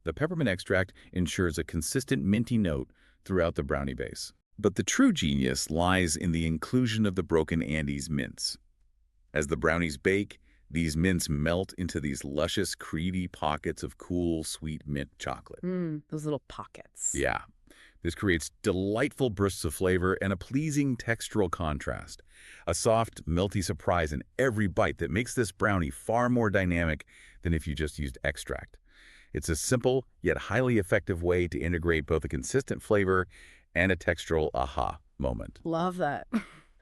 S2: The peppermint extract ensures a consistent minty note throughout the brownie base. But the true genius lies in the inclusion of the Broken Andes mints. As the brownies bake, these mints melt into these luscious, creamy pockets of cool, sweet mint chocolate.
S1: Those little pockets.
S2: Yeah. This creates delightful bursts of flavor and a pleasing textural contrast. A soft, melty surprise in every bite that makes this brownie far more dynamic than if you just used extract. It's a simple, yet highly effective way to integrate both a consistent flavor and a textural aha moment.
S1: Love that.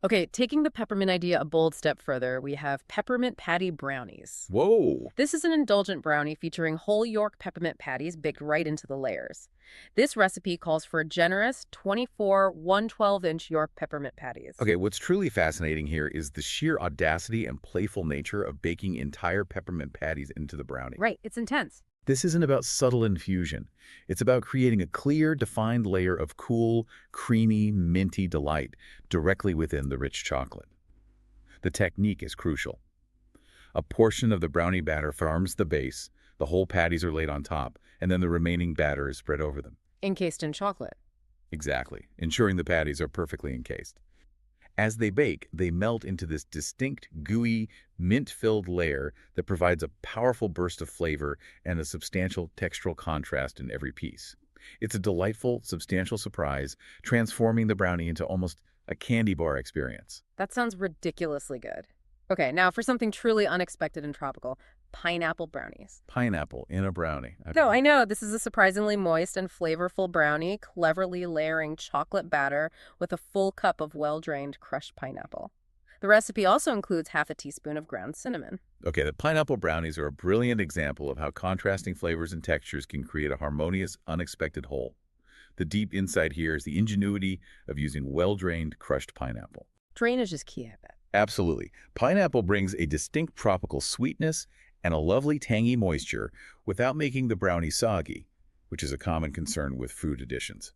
S1: Okay, taking the peppermint idea a bold step further, we have peppermint patty brownies.
S2: Whoa!
S1: This is an indulgent brownie featuring whole York peppermint patties baked right into the layers. This recipe calls for a generous 24 1/12-inch York peppermint patties.
S2: Okay, what's truly fascinating here is the sheer audacity and playful nature of baking entire peppermint patties into the brownie.
S1: Right, it's intense.
S2: This isn't about subtle infusion. It's about creating a clear, defined layer of cool, creamy, minty delight directly within the rich chocolate. The technique is crucial. A portion of the brownie batter forms the base, the whole patties are laid on top, and then the remaining batter is spread over them.
S1: Encased in chocolate.
S2: Exactly, ensuring the patties are perfectly encased. As they bake, they melt into this distinct, gooey, mint-filled layer that provides a powerful burst of flavor and a substantial textural contrast in every piece. It's a delightful, substantial surprise, transforming the brownie into almost a candy bar experience.
S1: That sounds ridiculously good. Okay, now for something truly unexpected and tropical, pineapple brownies.
S2: Pineapple in a brownie.
S1: No, I know, this is a surprisingly moist and flavorful brownie, cleverly layering chocolate batter with a full cup of well-drained crushed pineapple. The recipe also includes half a teaspoon of ground cinnamon.
S2: Okay, the pineapple brownies are a brilliant example of how contrasting flavors and textures can create a harmonious, unexpected whole. The deep insight here is the ingenuity of using well-drained, crushed pineapple.
S1: Drainage is key, I bet.
S2: Absolutely. Pineapple brings a distinct tropical sweetness and a lovely tangy moisture without making the brownie soggy, which is a common concern with fruit additions.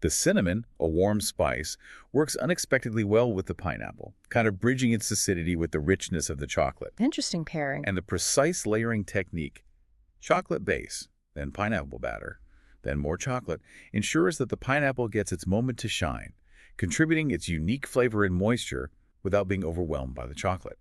S2: The cinnamon, a warm spice, works unexpectedly well with the pineapple, kind of bridging its acidity with the richness of the chocolate.
S1: Interesting pairing.
S2: And the precise layering technique, chocolate base, then pineapple batter, then more chocolate, ensures that the pineapple gets its moment to shine, contributing its unique flavor and moisture without being overwhelmed by the chocolate.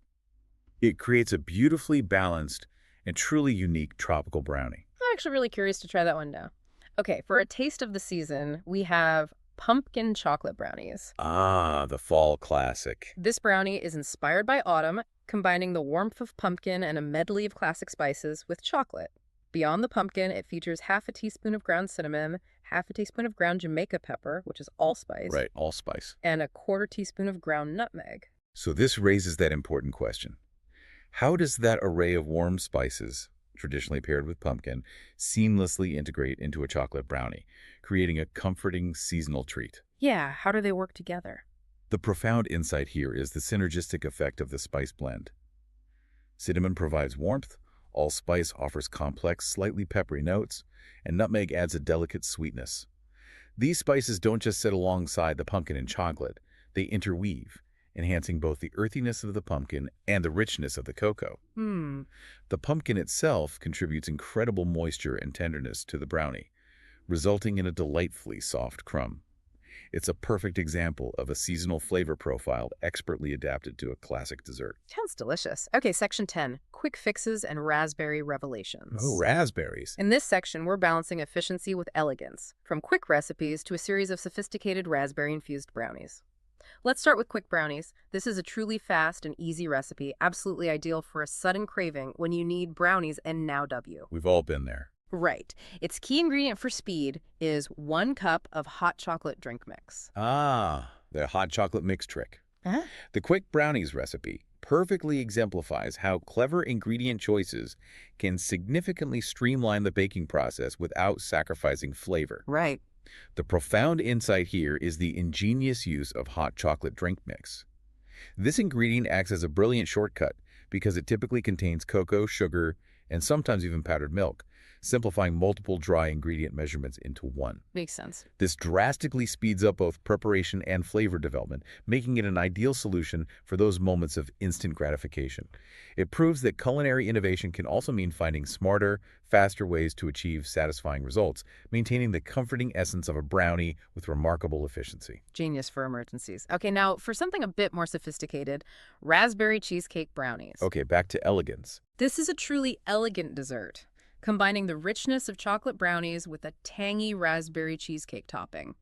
S2: It creates a beautifully balanced and truly unique tropical brownie.
S1: I'm actually really curious to try that one now. Okay, for a taste of the season, we have pumpkin chocolate brownies.
S2: Ah, the fall classic.
S1: This brownie is inspired by autumn, combining the warmth of pumpkin and a medley of classic spices with chocolate. Beyond the pumpkin, it features half a teaspoon of ground cinnamon, half a teaspoon of ground Jamaica pepper, which is allspice,
S2: Right, allspice.
S1: and a quarter teaspoon of ground nutmeg.
S2: So this raises that important question. How does that array of warm spices, traditionally paired with pumpkin, seamlessly integrate into a chocolate brownie, creating a comforting seasonal treat?
S1: Yeah, how do they work together?
S2: The profound insight here is the synergistic effect of the spice blend. Cinnamon provides warmth, allspice offers complex, slightly peppery notes, and nutmeg adds a delicate sweetness. These spices don't just sit alongside the pumpkin and chocolate, they interweave, enhancing both the earthiness of the pumpkin and the richness of the cocoa. The pumpkin itself contributes incredible moisture and tenderness to the brownie, resulting in a delightfully soft crumb. It's a perfect example of a seasonal flavor profile expertly adapted to a classic dessert.
S1: Sounds delicious. Okay, section 10, quick fixes and raspberry revelations.
S2: Oh, raspberries.
S1: In this section, we're balancing efficiency with elegance, from quick recipes to a series of sophisticated raspberry-infused brownies. Let's start with quick brownies. This is a truly fast and easy recipe, absolutely ideal for a sudden craving when you need brownies and now W.
S2: We've all been there.
S1: Right. Its key ingredient for speed is 1 cup of hot chocolate drink mix.
S2: Ah, the hot chocolate mix trick.
S1: Huh?
S2: The quick brownies recipe perfectly exemplifies how clever ingredient choices can significantly streamline the baking process without sacrificing flavor.
S1: Right.
S2: The profound insight here is the ingenious use of hot chocolate drink mix. This ingredient acts as a brilliant shortcut because it typically contains cocoa, sugar, and sometimes even powdered milk, simplifying multiple dry ingredient measurements into one.
S1: Makes sense.
S2: This drastically speeds up both preparation and flavor development, making it an ideal solution for those moments of instant gratification. It proves that culinary innovation can also mean finding smarter, faster ways to achieve satisfying results, maintaining the comforting essence of a brownie with remarkable efficiency.
S1: Genius for emergencies. Okay, now for something a bit more sophisticated, raspberry cheesecake brownies.
S2: Okay, back to elegance.
S1: This is a truly elegant dessert, combining the richness of chocolate brownies with a tangy raspberry cheesecake topping.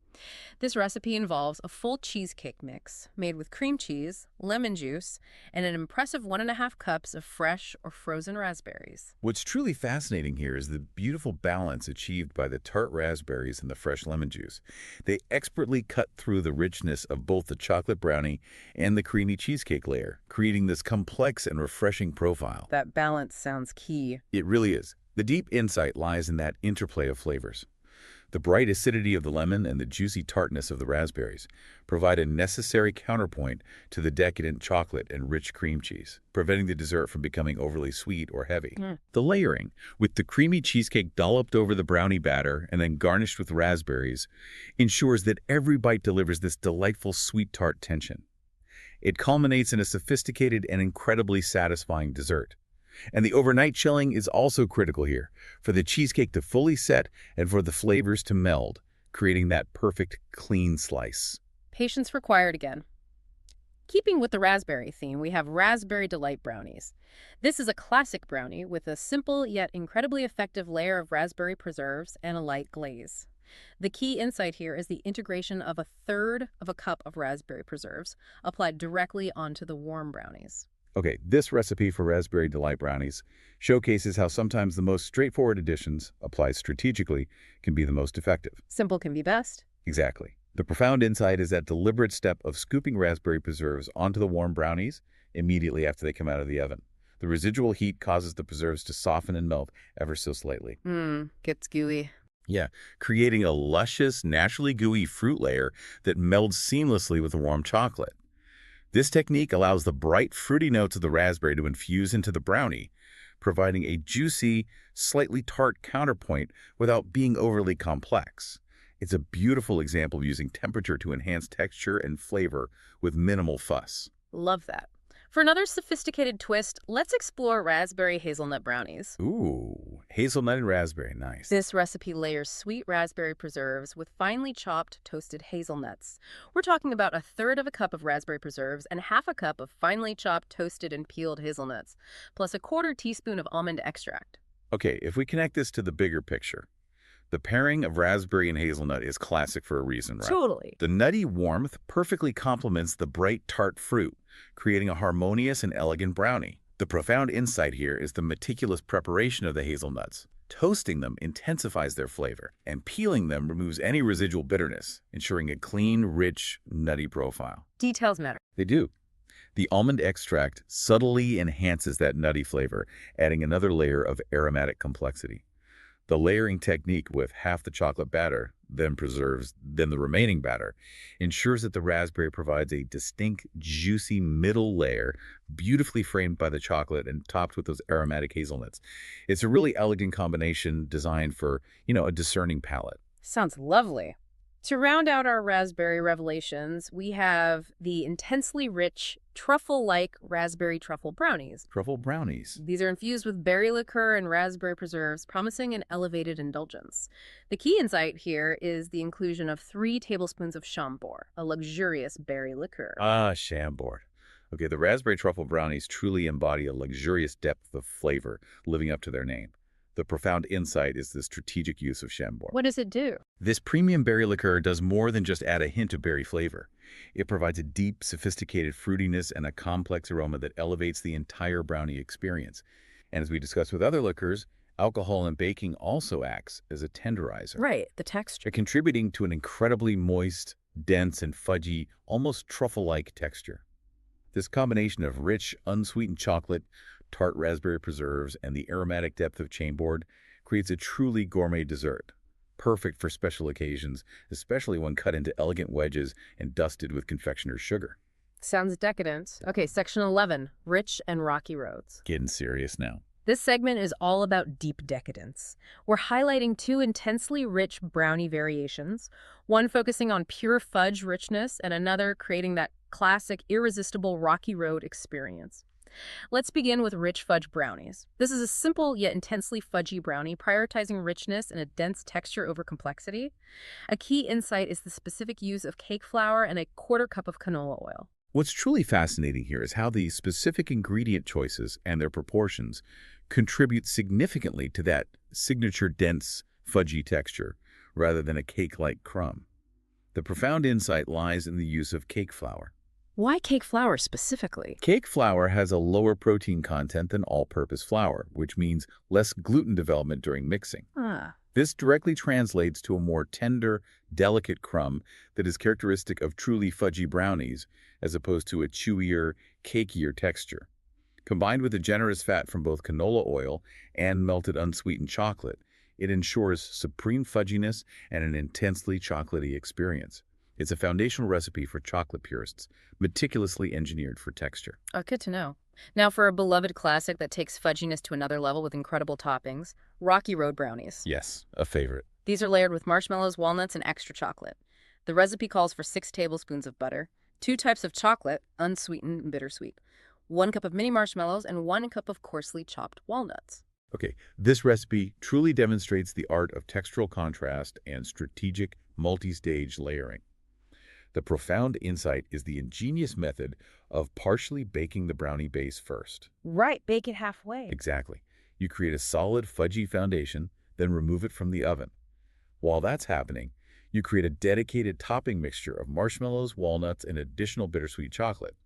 S1: This recipe involves a full cheesecake mix made with cream cheese, lemon juice, and an impressive 1.5 cups of fresh or frozen raspberries.
S2: What's truly fascinating here is the beautiful balance achieved by the tart raspberries and the fresh lemon juice. They expertly cut through the richness of both the chocolate brownie and the creamy cheesecake layer, creating this complex and refreshing profile.
S1: That balance sounds key.
S2: It really is. The deep insight lies in that interplay of flavors. The bright acidity of the lemon and the juicy tartness of the raspberries provide a necessary counterpoint to the decadent chocolate and rich cream cheese, preventing the dessert from becoming overly sweet or heavy. The layering, with the creamy cheesecake dolloped over the brownie batter and then garnished with raspberries, ensures that every bite delivers this delightful sweet tart tension. It culminates in a sophisticated and incredibly satisfying dessert. And the overnight chilling is also critical here, for the cheesecake to fully set and for the flavors to meld, creating that perfect, clean slice.
S1: Patience required again. Keeping with the raspberry theme, we have Raspberry Delight brownies. This is a classic brownie with a simple yet incredibly effective layer of raspberry preserves and a light glaze. The key insight here is the integration of 1/3 of a cup of raspberry preserves applied directly onto the warm brownies.
S2: Okay, this recipe for Raspberry Delight brownies showcases how sometimes the most straightforward additions, applied strategically, can be the most effective.
S1: Simple can be best.
S2: Exactly. The profound insight is that deliberate step of scooping raspberry preserves onto the warm brownies immediately after they come out of the oven. The residual heat causes the preserves to soften and melt ever so slightly.
S1: Gets gooey.
S2: Yeah, creating a luscious, naturally gooey fruit layer that melds seamlessly with the warm chocolate. This technique allows the bright, fruity notes of the raspberry to infuse into the brownie, providing a juicy, slightly tart counterpoint without being overly complex. It's a beautiful example of using temperature to enhance texture and flavor with minimal fuss.
S1: Love that. For another sophisticated twist, let's explore raspberry hazelnut brownies.
S2: Ooh, hazelnut and raspberry, nice.
S1: This recipe layers sweet raspberry preserves with finely chopped toasted hazelnuts. We're talking about 1/3 of a cup of raspberry preserves and 1/2 cup of finely chopped toasted and peeled hazelnuts, plus 1/4 teaspoon of almond extract.
S2: Okay, if we connect this to the bigger picture, the pairing of raspberry and hazelnut is classic for a reason, right?
S1: Totally.
S2: The nutty warmth perfectly complements the bright, tart fruit, creating a harmonious and elegant brownie. The profound insight here is the meticulous preparation of the hazelnuts. Toasting them intensifies their flavor, and peeling them removes any residual bitterness, ensuring a clean, rich, nutty profile.
S1: Details matter.
S2: They do. The almond extract subtly enhances that nutty flavor, adding another layer of aromatic complexity. The layering technique with half the chocolate batter, then preserves, then the remaining batter, ensures that the raspberry provides a distinct, juicy middle layer, beautifully framed by the chocolate and topped with those aromatic hazelnuts. It's a really elegant combination designed for, a discerning palate.
S1: Sounds lovely. To round out our raspberry revelations, we have the intensely rich, truffle-like raspberry truffle brownies.
S2: Truffle brownies.
S1: These are infused with berry liqueur and raspberry preserves, promising an elevated indulgence. The key insight here is the inclusion of 3 tablespoons of Chambord, a luxurious berry liqueur.
S2: Ah, Chambord. Okay, the raspberry truffle brownies truly embody a luxurious depth of flavor, living up to their name. The profound insight is the strategic use of Chambord.
S1: What does it do?
S2: This premium berry liqueur does more than just add a hint of berry flavor. It provides a deep, sophisticated fruitiness and a complex aroma that elevates the entire brownie experience. And as we discussed with other liqueurs, alcohol and baking also acts as a tenderizer.
S1: Right, the texture.
S2: Contributing to an incredibly moist, dense, and fudgy, almost truffle-like texture. This combination of rich, unsweetened chocolate, tart raspberry preserves, and the aromatic depth of Chambord creates a truly gourmet dessert, perfect for special occasions, especially when cut into elegant wedges and dusted with confectioner's sugar.
S1: Sounds decadent. Okay, section 11, rich and rocky roads.
S2: Getting serious now.
S1: This segment is all about deep decadence. We're highlighting 2 intensely rich brownie variations, one focusing on pure fudge richness and another creating that classic, irresistible rocky road experience. Let's begin with rich fudge brownies. This is a simple yet intensely fudgy brownie, prioritizing richness and a dense texture over complexity. A key insight is the specific use of cake flour and 1/4 cup of canola oil.
S2: What's truly fascinating here is how the specific ingredient choices and their proportions contribute significantly to that signature dense, fudgy texture, rather than a cake-like crumb. The profound insight lies in the use of cake flour.
S1: Why cake flour specifically?
S2: Cake flour has a lower protein content than all-purpose flour, which means less gluten development during mixing.
S1: Ah,
S2: This directly translates to a more tender, delicate crumb that is characteristic of truly fudgy brownies, as opposed to a chewier, cakier texture. Combined with the generous fat from both canola oil and melted unsweetened chocolate, it ensures supreme fudginess and an intensely chocolatey experience. It's a foundational recipe for chocolate purists, meticulously engineered for texture.
S1: oh, good to know. Now for a beloved classic that takes fudginess to another level with incredible toppings, Rocky Road brownies.
S2: Yes, a favorite.
S1: These are layered with marshmallows, walnuts, and extra chocolate. The recipe calls for 6 tablespoons of butter, 2 types of chocolate, unsweetened and bittersweet, 1 cup of mini marshmallows, and 1 cup of coarsely chopped walnuts.
S2: Okay, this recipe truly demonstrates the art of textural contrast and strategic multi-stage layering. The profound insight is the ingenious method of partially baking the brownie base first.
S1: Right, bake it halfway.
S2: Exactly. You create a solid, fudgy foundation, then remove it from the oven. While that's happening, you create a dedicated topping mixture of marshmallows, walnuts, and additional bittersweet chocolate.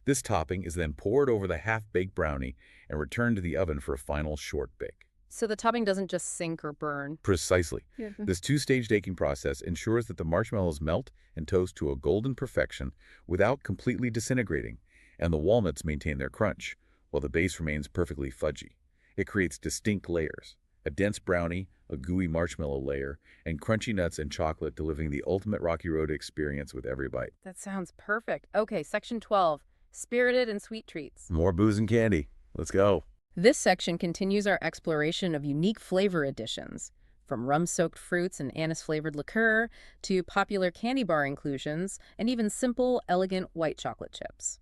S2: This topping is then poured over the half-baked brownie and returned to the oven for a final short bake.
S1: So the topping doesn't just sink or burn.
S2: Precisely.
S1: Yeah.
S2: This two-stage baking process ensures that the marshmallows melt and toast to a golden perfection without completely disintegrating, and the walnuts maintain their crunch, while the base remains perfectly fudgy. It creates distinct layers: a dense brownie, a gooey marshmallow layer, and crunchy nuts and chocolate, delivering the ultimate Rocky Road experience with every bite.
S1: That sounds perfect. Okay, section 12, spirited and sweet treats.
S2: More booze and candy. Let's go.
S1: This section continues our exploration of unique flavor additions, from rum-soaked fruits and anise-flavored liqueur to popular candy bar inclusions and even simple, elegant white chocolate chips.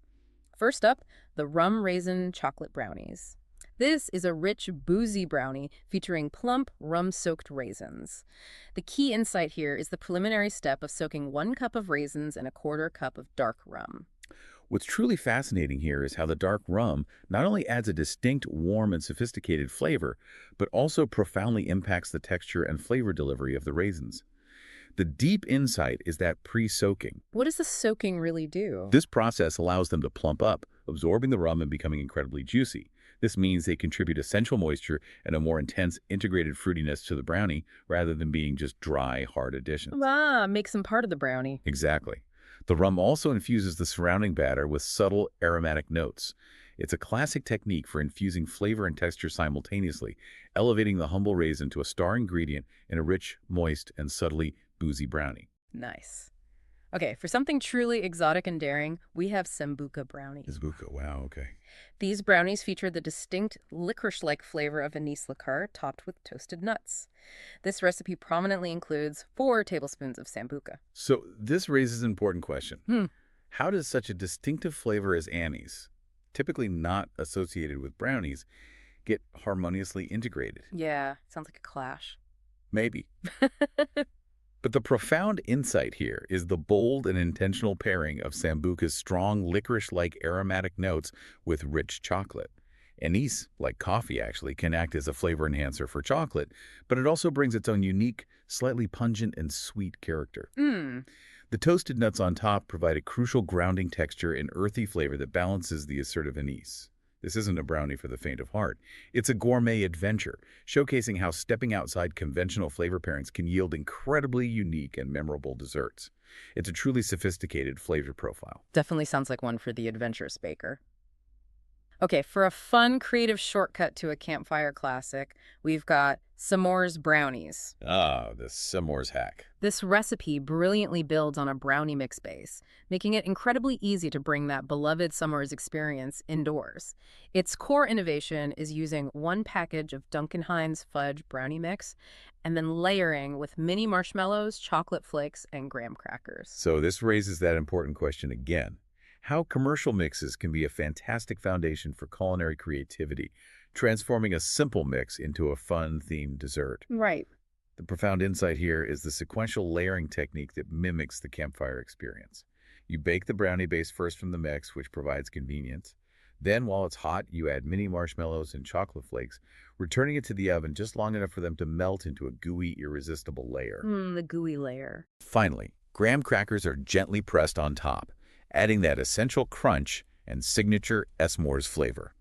S1: First up, the rum raisin chocolate brownies. This is a rich, boozy brownie featuring plump, rum-soaked raisins. The key insight here is the preliminary step of soaking 1 cup of raisins in a 1/4 cup of dark rum.
S2: What's truly fascinating here is how the dark rum not only adds a distinct, warm, and sophisticated flavor, but also profoundly impacts the texture and flavor delivery of the raisins. The deep insight is that pre-soaking.
S1: What does the soaking really do?
S2: This process allows them to plump up, absorbing the rum and becoming incredibly juicy. This means they contribute essential moisture and a more intense, integrated fruitiness to the brownie, rather than being just dry, hard additions.
S1: Ah, makes them part of the brownie.
S2: Exactly. The rum also infuses the surrounding batter with subtle aromatic notes. It's a classic technique for infusing flavor and texture simultaneously, elevating the humble raisin to a star ingredient in a rich, moist, and subtly boozy brownie.
S1: Nice. Okay, for something truly exotic and daring, we have Sambuca brownies.
S2: Sambuca, wow, okay.
S1: These brownies feature the distinct licorice-like flavor of anise liqueur topped with toasted nuts. This recipe prominently includes 4 tablespoons of Sambuca.
S2: So this raises an important question.
S1: Hmm.
S2: How does such a distinctive flavor as anise, typically not associated with brownies, get harmoniously integrated?
S1: Yeah, sounds like a clash.
S2: Maybe. But the profound insight here is the bold and intentional pairing of Sambuca's strong licorice-like aromatic notes with rich chocolate. Anise, like coffee actually, can act as a flavor enhancer for chocolate, but it also brings its own unique, slightly pungent and sweet character. The toasted nuts on top provide a crucial grounding texture and earthy flavor that balances the assertive anise. This isn't a brownie for the faint of heart. It's a gourmet adventure, showcasing how stepping outside conventional flavor pairings can yield incredibly unique and memorable desserts. It's a truly sophisticated flavor profile.
S1: Definitely sounds like one for the adventurous baker. Okay, for a fun, creative shortcut to a campfire classic, we've got s'mores brownies.
S2: Ah, the s'mores hack.
S1: This recipe brilliantly builds on a brownie mix base, making it incredibly easy to bring that beloved s'mores experience indoors. Its core innovation is using 1 package of Duncan Hines fudge brownie mix and then layering with mini marshmallows, chocolate flakes, and graham crackers.
S2: So this raises that important question again. How commercial mixes can be a fantastic foundation for culinary creativity, transforming a simple mix into a fun-themed dessert.
S1: Right.
S2: The profound insight here is the sequential layering technique that mimics the campfire experience. You bake the brownie base first from the mix, which provides convenience. Then, while it's hot, you add mini marshmallows and chocolate flakes, returning it to the oven just long enough for them to melt into a gooey, irresistible layer.
S1: The gooey layer.
S2: Finally, graham crackers are gently pressed on top, adding that essential crunch and signature s'mores flavor.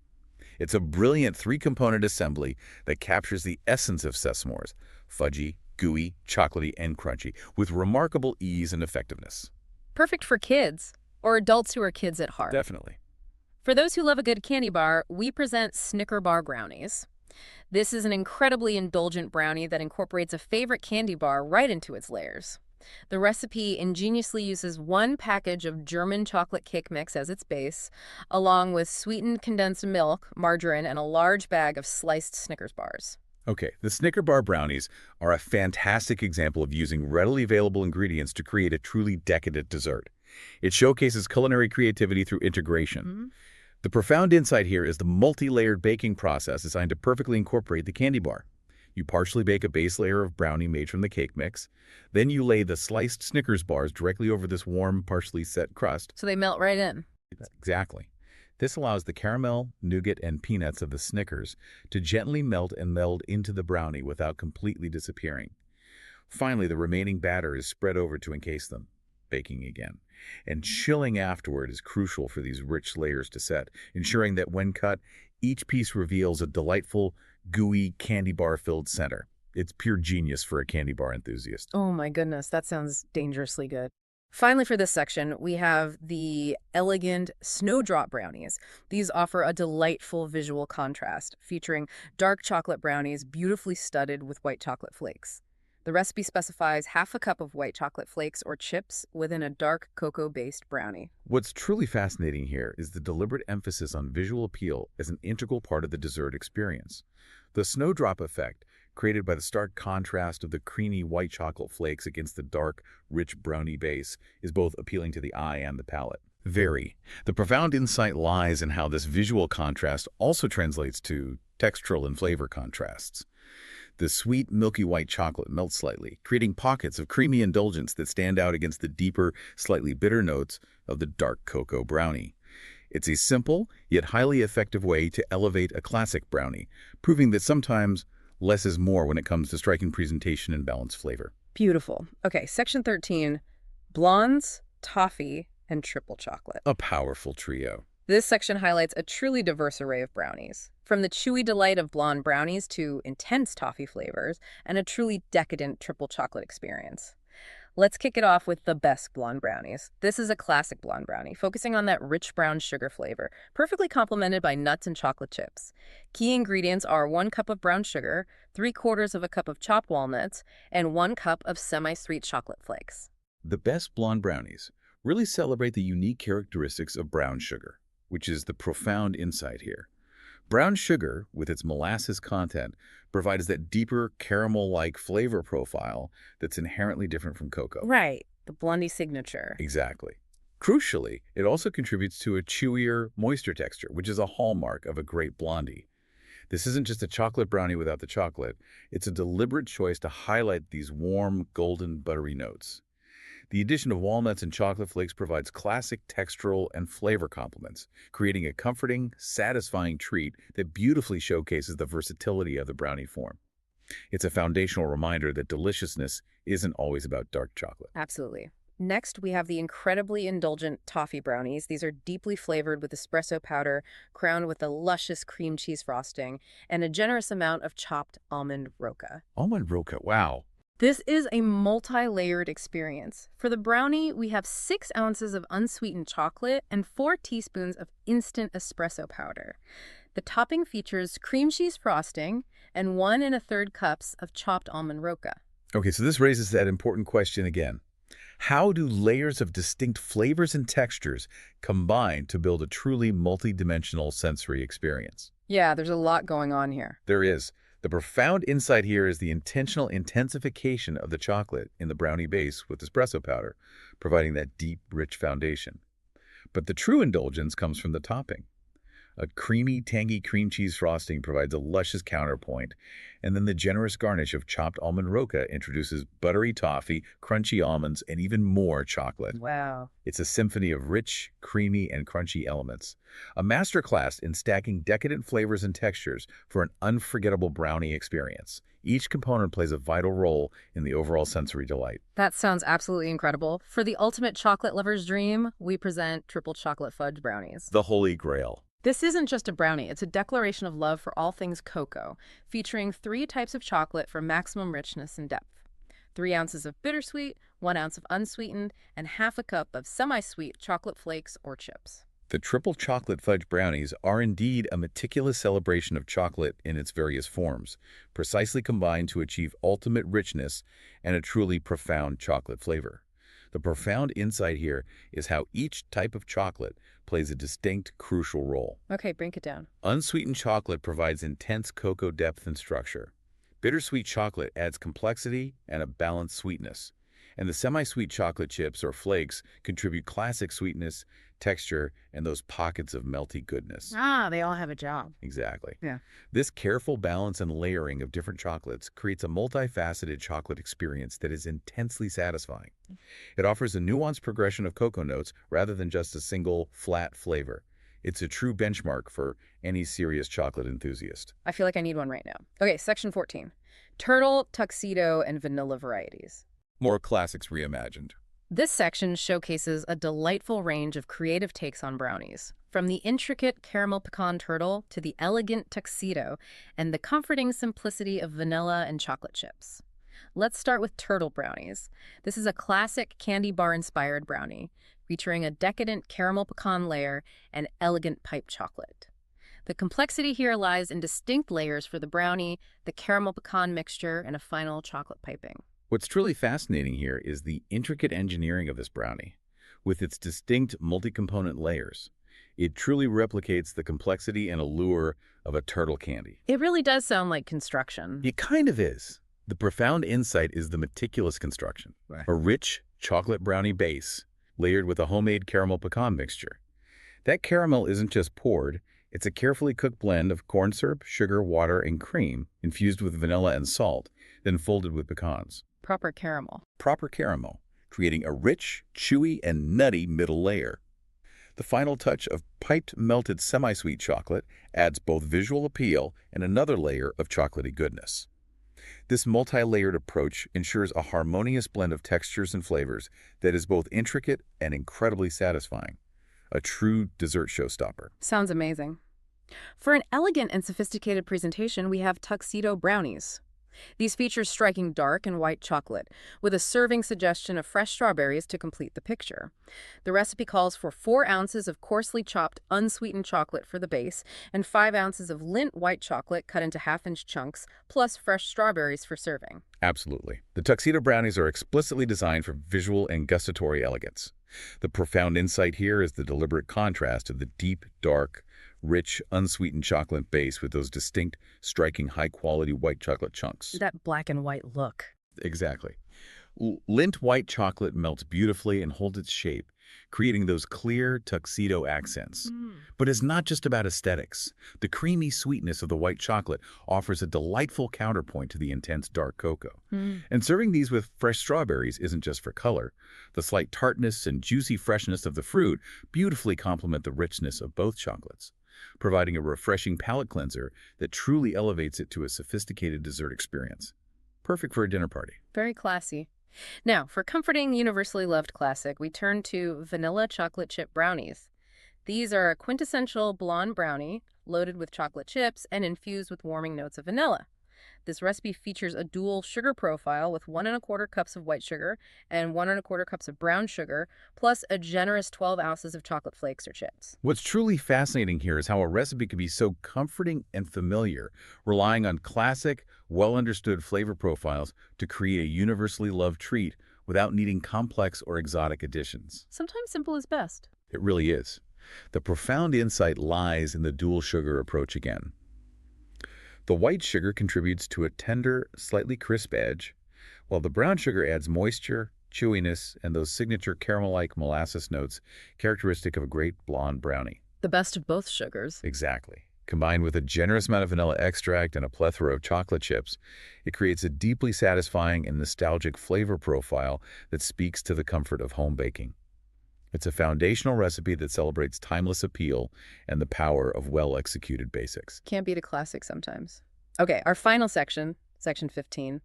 S2: It's a brilliant three-component assembly that captures the essence of s'mores, fudgy, gooey, chocolatey, and crunchy, with remarkable ease and effectiveness.
S1: Perfect for kids, or adults who are kids at heart.
S2: Definitely.
S1: For those who love a good candy bar, we present Snicker Bar Brownies. This is an incredibly indulgent brownie that incorporates a favorite candy bar right into its layers. The recipe ingeniously uses one package of German chocolate cake mix as its base, along with sweetened condensed milk, margarine, and a large bag of sliced Snickers bars.
S2: Okay, the Snicker Bar Brownies are a fantastic example of using readily available ingredients to create a truly decadent dessert. It showcases culinary creativity through integration. The profound insight here is the multi-layered baking process designed to perfectly incorporate the candy bar. You partially bake a base layer of brownie made from the cake mix. Then you lay the sliced Snickers bars directly over this warm, partially set crust.
S1: So they melt right in.
S2: Exactly. This allows the caramel, nougat, and peanuts of the Snickers to gently melt and meld into the brownie without completely disappearing. Finally, the remaining batter is spread over to encase them. Baking again. And chilling afterward is crucial for these rich layers to set, ensuring that when cut, each piece reveals a delightful, gooey, candy bar-filled center. It's pure genius for a candy bar enthusiast.
S1: Oh my goodness, that sounds dangerously good. Finally, for this section, we have the elegant snowdrop brownies. These offer a delightful visual contrast, featuring dark chocolate brownies beautifully studded with white chocolate flakes. The recipe specifies half a cup of white chocolate flakes or chips within a dark cocoa-based brownie.
S2: What's truly fascinating here is the deliberate emphasis on visual appeal as an integral part of the dessert experience. The snowdrop effect, created by the stark contrast of the creamy white chocolate flakes against the dark, rich brownie base, is both appealing to the eye and the palate. The profound insight lies in how this visual contrast also translates to textural and flavor contrasts. The sweet, milky white chocolate melts slightly, creating pockets of creamy indulgence that stand out against the deeper, slightly bitter notes of the dark cocoa brownie. It's a simple, yet highly effective way to elevate a classic brownie, proving that sometimes less is more when it comes to striking presentation and balanced flavor.
S1: Beautiful. Okay, section 13, blondes, toffee, and triple chocolate.
S2: A powerful trio.
S1: This section highlights a truly diverse array of brownies, from the chewy delight of blonde brownies to intense toffee flavors and a truly decadent triple chocolate experience. Let's kick it off with the best blonde brownies. This is a classic blonde brownie, focusing on that rich brown sugar flavor, perfectly complemented by nuts and chocolate chips. Key ingredients are 1 cup of brown sugar, 3/4 of a cup of chopped walnuts, and 1 cup of semi-sweet chocolate flakes.
S2: The best blonde brownies really celebrate the unique characteristics of brown sugar, which is the profound insight here. Brown sugar, with its molasses content, provides that deeper caramel-like flavor profile that's inherently different from cocoa.
S1: Right, the blondie signature.
S2: Exactly. Crucially, it also contributes to a chewier, moister texture, which is a hallmark of a great blondie. This isn't just a chocolate brownie without the chocolate. It's a deliberate choice to highlight these warm, golden, buttery notes. The addition of walnuts and chocolate flakes provides classic textural and flavor complements, creating a comforting, satisfying treat that beautifully showcases the versatility of the brownie form. It's a foundational reminder that deliciousness isn't always about dark chocolate.
S1: Absolutely. Next, we have the incredibly indulgent toffee brownies. These are deeply flavored with espresso powder, crowned with a luscious cream cheese frosting, and a generous amount of chopped almond roca.
S2: Almond roca, wow.
S1: This is a multi-layered experience. For the brownie, we have 6 ounces of unsweetened chocolate and 4 teaspoons of instant espresso powder. The topping features cream cheese frosting and 1 1/3 cups of chopped almond roca.
S2: Okay, so this raises that important question again. How do layers of distinct flavors and textures combine to build a truly multi-dimensional sensory experience?
S1: Yeah, there's a lot going on here.
S2: There is. The profound insight here is the intentional intensification of the chocolate in the brownie base with espresso powder, providing that deep, rich foundation. But the true indulgence comes from the topping. A creamy, tangy cream cheese frosting provides a luscious counterpoint, and then the generous garnish of chopped almond roca introduces buttery toffee, crunchy almonds, and even more chocolate.
S1: Wow.
S2: It's a symphony of rich, creamy, and crunchy elements. A masterclass in stacking decadent flavors and textures for an unforgettable brownie experience. Each component plays a vital role in the overall sensory delight.
S1: That sounds absolutely incredible. For the ultimate chocolate lover's dream, we present triple chocolate fudge brownies.
S2: The Holy Grail.
S1: This isn't just a brownie, it's a declaration of love for all things cocoa, featuring 3 types of chocolate for maximum richness and depth. 3 ounces of bittersweet, 1 ounce of unsweetened, and half a cup of semi-sweet chocolate flakes or chips.
S2: The triple chocolate fudge brownies are indeed a meticulous celebration of chocolate in its various forms, precisely combined to achieve ultimate richness and a truly profound chocolate flavor. The profound insight here is how each type of chocolate plays a distinct, crucial role.
S1: Okay, break it down.
S2: Unsweetened chocolate provides intense cocoa depth and structure. Bittersweet chocolate adds complexity and a balanced sweetness. And the semi-sweet chocolate chips or flakes contribute classic sweetness, texture, and those pockets of melty goodness.
S1: Ah, they all have a job.
S2: Exactly.
S1: Yeah.
S2: This careful balance and layering of different chocolates creates a multifaceted chocolate experience that is intensely satisfying. It offers a nuanced progression of cocoa notes rather than just a single, flat flavor. It's a true benchmark for any serious chocolate enthusiast.
S1: I feel like I need one right now. Okay, section 14. Turtle, tuxedo, and vanilla varieties.
S2: More classics reimagined.
S1: This section showcases a delightful range of creative takes on brownies, from the intricate caramel pecan turtle to the elegant tuxedo and the comforting simplicity of vanilla and chocolate chips. Let's start with turtle brownies. This is a classic candy bar-inspired brownie, featuring a decadent caramel pecan layer and elegant pipe chocolate. The complexity here lies in distinct layers for the brownie, the caramel pecan mixture, and a final chocolate piping.
S2: What's truly fascinating here is the intricate engineering of this brownie. With its distinct multi-component layers, it truly replicates the complexity and allure of a turtle candy.
S1: It really does sound like construction.
S2: It kind of is. The profound insight is the meticulous construction.
S1: Right.
S2: A rich chocolate brownie base layered with a homemade caramel pecan mixture. That caramel isn't just poured, it's a carefully cooked blend of corn syrup, sugar, water, and cream infused with vanilla and salt, then folded with pecans.
S1: Proper caramel.
S2: Proper caramel, creating a rich, chewy, and nutty middle layer. The final touch of piped melted semi-sweet chocolate adds both visual appeal and another layer of chocolatey goodness. This multi-layered approach ensures a harmonious blend of textures and flavors that is both intricate and incredibly satisfying. A true dessert showstopper.
S1: Sounds amazing. For an elegant and sophisticated presentation, we have tuxedo brownies. These feature striking dark and white chocolate, with a serving suggestion of fresh strawberries to complete the picture. The recipe calls for 4 ounces of coarsely chopped, unsweetened chocolate for the base, and 5 ounces of Lindt white chocolate cut into half-inch chunks, plus fresh strawberries for serving.
S2: Absolutely. The tuxedo brownies are explicitly designed for visual and gustatory elegance. The profound insight here is the deliberate contrast of the deep, dark, rich, unsweetened chocolate base with those distinct, striking, high-quality white chocolate chunks.
S1: That black and white look.
S2: Exactly. Lindt white chocolate melts beautifully and holds its shape, creating those clear tuxedo accents. But it's not just about aesthetics. The creamy sweetness of the white chocolate offers a delightful counterpoint to the intense dark cocoa. And serving these with fresh strawberries isn't just for color. The slight tartness and juicy freshness of the fruit beautifully complement the richness of both chocolates, providing a refreshing palate cleanser that truly elevates it to a sophisticated dessert experience. Perfect for a dinner party.
S1: Very classy. Now, for comforting, universally loved classic, we turn to vanilla chocolate chip brownies. These are a quintessential blonde brownie, loaded with chocolate chips and infused with warming notes of vanilla. This recipe features a dual sugar profile with 1 1/4 cups of white sugar and 1 1/4 cups of brown sugar, plus a generous 12 ounces of chocolate flakes or chips.
S2: What's truly fascinating here is how a recipe can be so comforting and familiar, relying on classic, well-understood flavor profiles to create a universally loved treat without needing complex or exotic additions.
S1: Sometimes simple is best.
S2: It really is. The profound insight lies in the dual sugar approach again. The white sugar contributes to a tender, slightly crisp edge, while the brown sugar adds moisture, chewiness, and those signature caramel-like molasses notes characteristic of a great blonde brownie.
S1: The best of both sugars.
S2: Exactly. Combined with a generous amount of vanilla extract and a plethora of chocolate chips, it creates a deeply satisfying and nostalgic flavor profile that speaks to the comfort of home baking. It's a foundational recipe that celebrates timeless appeal and the power of well-executed basics.
S1: Can't beat a classic sometimes. Okay, our final section, section 15,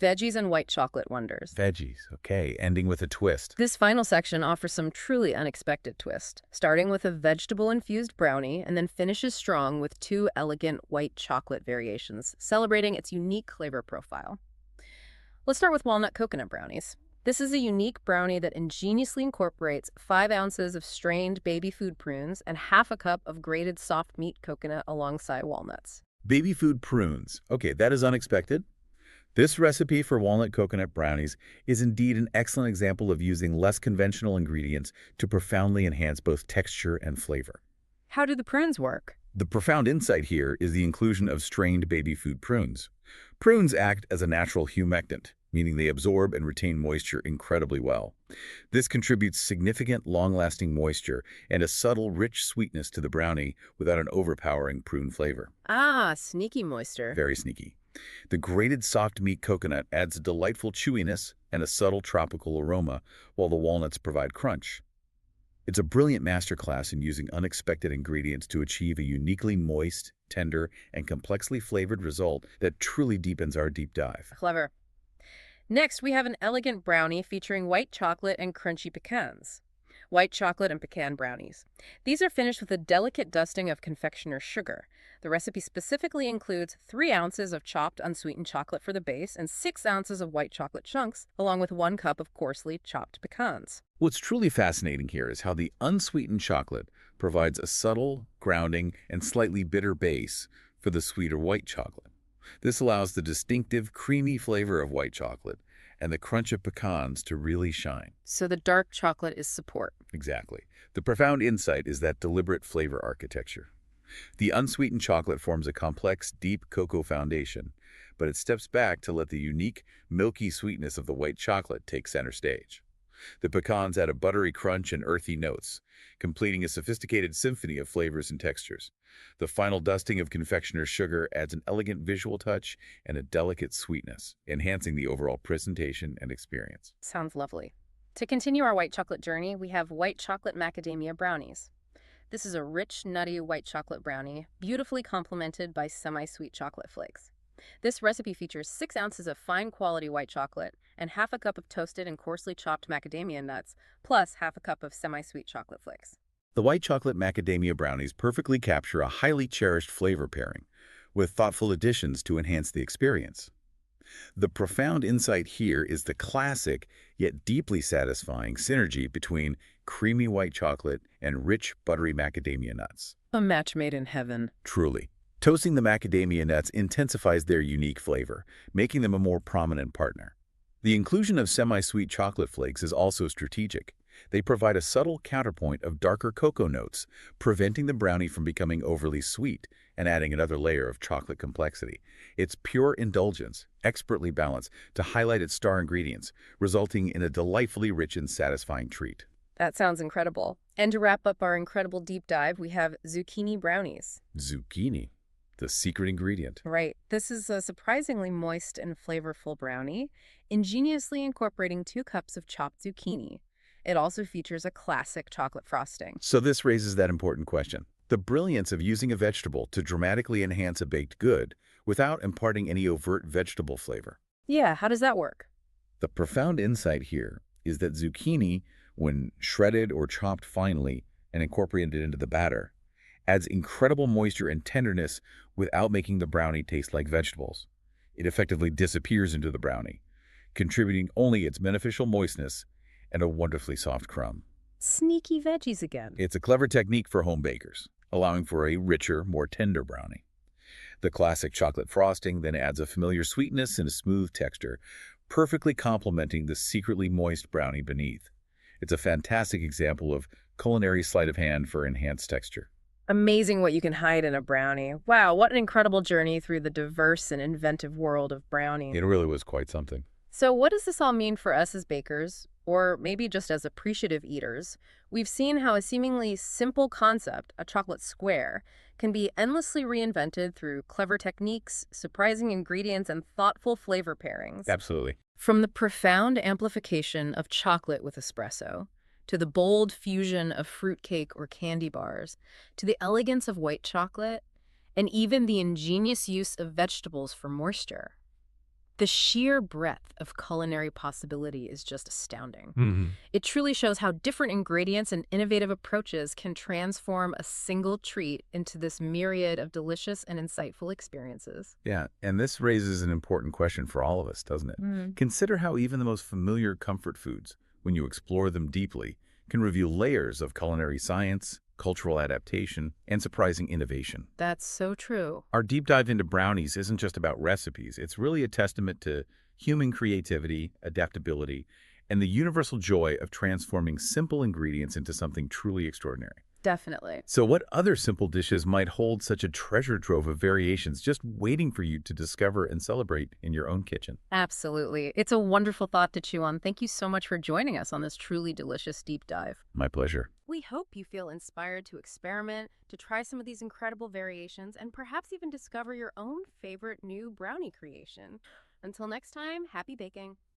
S1: veggies and white chocolate wonders.
S2: Veggies, okay, ending with a twist.
S1: This final section offers some truly unexpected twist, starting with a vegetable-infused brownie and then finishes strong with two elegant white chocolate variations, celebrating its unique flavor profile. Let's start with walnut coconut brownies. This is a unique brownie that ingeniously incorporates 5 ounces of strained baby food prunes and half a cup of grated soft meat coconut alongside walnuts.
S2: Baby food prunes. Okay, that is unexpected. This recipe for walnut coconut brownies is indeed an excellent example of using less conventional ingredients to profoundly enhance both texture and flavor.
S1: How do the prunes work?
S2: The profound insight here is the inclusion of strained baby food prunes. Prunes act as a natural humectant, meaning they absorb and retain moisture incredibly well. This contributes significant, long-lasting moisture and a subtle, rich sweetness to the brownie without an overpowering prune flavor.
S1: Ah, sneaky moisture.
S2: Very sneaky. The grated soft meat coconut adds a delightful chewiness and a subtle tropical aroma, while the walnuts provide crunch. It's a brilliant masterclass in using unexpected ingredients to achieve a uniquely moist, tender, and complexly flavored result that truly deepens our deep dive.
S1: Clever. Next, we have an elegant brownie featuring white chocolate and crunchy pecans. White chocolate and pecan brownies. These are finished with a delicate dusting of confectioner's sugar. The recipe specifically includes 3 ounces of chopped unsweetened chocolate for the base and 6 ounces of white chocolate chunks, along with 1 cup of coarsely chopped pecans.
S2: What's truly fascinating here is how the unsweetened chocolate provides a subtle, grounding, and slightly bitter base for the sweeter white chocolate. This allows the distinctive, creamy flavor of white chocolate and the crunch of pecans to really shine.
S1: So the dark chocolate is support.
S2: Exactly. The profound insight is that deliberate flavor architecture. The unsweetened chocolate forms a complex, deep cocoa foundation, but it steps back to let the unique, milky sweetness of the white chocolate take center stage. The pecans add a buttery crunch and earthy notes, completing a sophisticated symphony of flavors and textures. The final dusting of confectioner's sugar adds an elegant visual touch and a delicate sweetness, enhancing the overall presentation and experience.
S1: Sounds lovely. To continue our white chocolate journey, we have white chocolate macadamia brownies. This is a rich, nutty white chocolate brownie, beautifully complemented by semi-sweet chocolate flakes. This recipe features 6 ounces of fine-quality white chocolate and half a cup of toasted and coarsely chopped macadamia nuts, plus half a cup of semi-sweet chocolate flakes.
S2: The white chocolate macadamia brownies perfectly capture a highly cherished flavor pairing, with thoughtful additions to enhance the experience. The profound insight here is the classic, yet deeply satisfying synergy between creamy white chocolate and rich, buttery macadamia nuts.
S1: A match made in heaven.
S2: Truly. Toasting the macadamia nuts intensifies their unique flavor, making them a more prominent partner. The inclusion of semi-sweet chocolate flakes is also strategic. They provide a subtle counterpoint of darker cocoa notes, preventing the brownie from becoming overly sweet and adding another layer of chocolate complexity. It's pure indulgence, expertly balanced to highlight its star ingredients, resulting in a delightfully rich and satisfying treat.
S1: That sounds incredible. And to wrap up our incredible deep dive, we have zucchini brownies.
S2: Zucchini, the secret ingredient.
S1: Right. This is a surprisingly moist and flavorful brownie, ingeniously incorporating 2 cups of chopped zucchini. It also features a classic chocolate frosting.
S2: So this raises that important question. The brilliance of using a vegetable to dramatically enhance a baked good without imparting any overt vegetable flavor.
S1: Yeah, how does that work?
S2: The profound insight here is that zucchini, when shredded or chopped finely and incorporated into the batter, adds incredible moisture and tenderness without making the brownie taste like vegetables. It effectively disappears into the brownie, contributing only its beneficial moistness and a wonderfully soft crumb.
S1: Sneaky veggies again.
S2: It's a clever technique for home bakers, allowing for a richer, more tender brownie. The classic chocolate frosting then adds a familiar sweetness and a smooth texture, perfectly complementing the secretly moist brownie beneath. It's a fantastic example of culinary sleight of hand for enhanced texture.
S1: Amazing what you can hide in a brownie. Wow, what an incredible journey through the diverse and inventive world of brownie.
S2: It really was quite something.
S1: So what does this all mean for us as bakers? or maybe just as appreciative eaters, we've seen how a seemingly simple concept, a chocolate square, can be endlessly reinvented through clever techniques, surprising ingredients, and thoughtful flavor pairings.
S2: Absolutely.
S1: From the profound amplification of chocolate with espresso, to the bold fusion of fruitcake or candy bars, to the elegance of white chocolate, and even the ingenious use of vegetables for moisture. The sheer breadth of culinary possibility is just astounding.
S2: Hmm.
S1: It truly shows how different ingredients and innovative approaches can transform a single treat into this myriad of delicious and insightful experiences.
S2: Yeah, and this raises an important question for all of us, doesn't it?
S1: Mm.
S2: Consider how even the most familiar comfort foods, when you explore them deeply, can reveal layers of culinary science, cultural adaptation, and surprising innovation.
S1: That's so true.
S2: Our deep dive into brownies isn't just about recipes. It's really a testament to human creativity, adaptability, and the universal joy of transforming simple ingredients into something truly extraordinary.
S1: Definitely.
S2: So what other simple dishes might hold such a treasure trove of variations just waiting for you to discover and celebrate in your own kitchen?
S1: Absolutely. It's a wonderful thought to chew on. Thank you so much for joining us on this truly delicious deep dive.
S2: My pleasure.
S1: We hope you feel inspired to experiment, to try some of these incredible variations, and perhaps even discover your own favorite new brownie creation. Until next time, happy baking.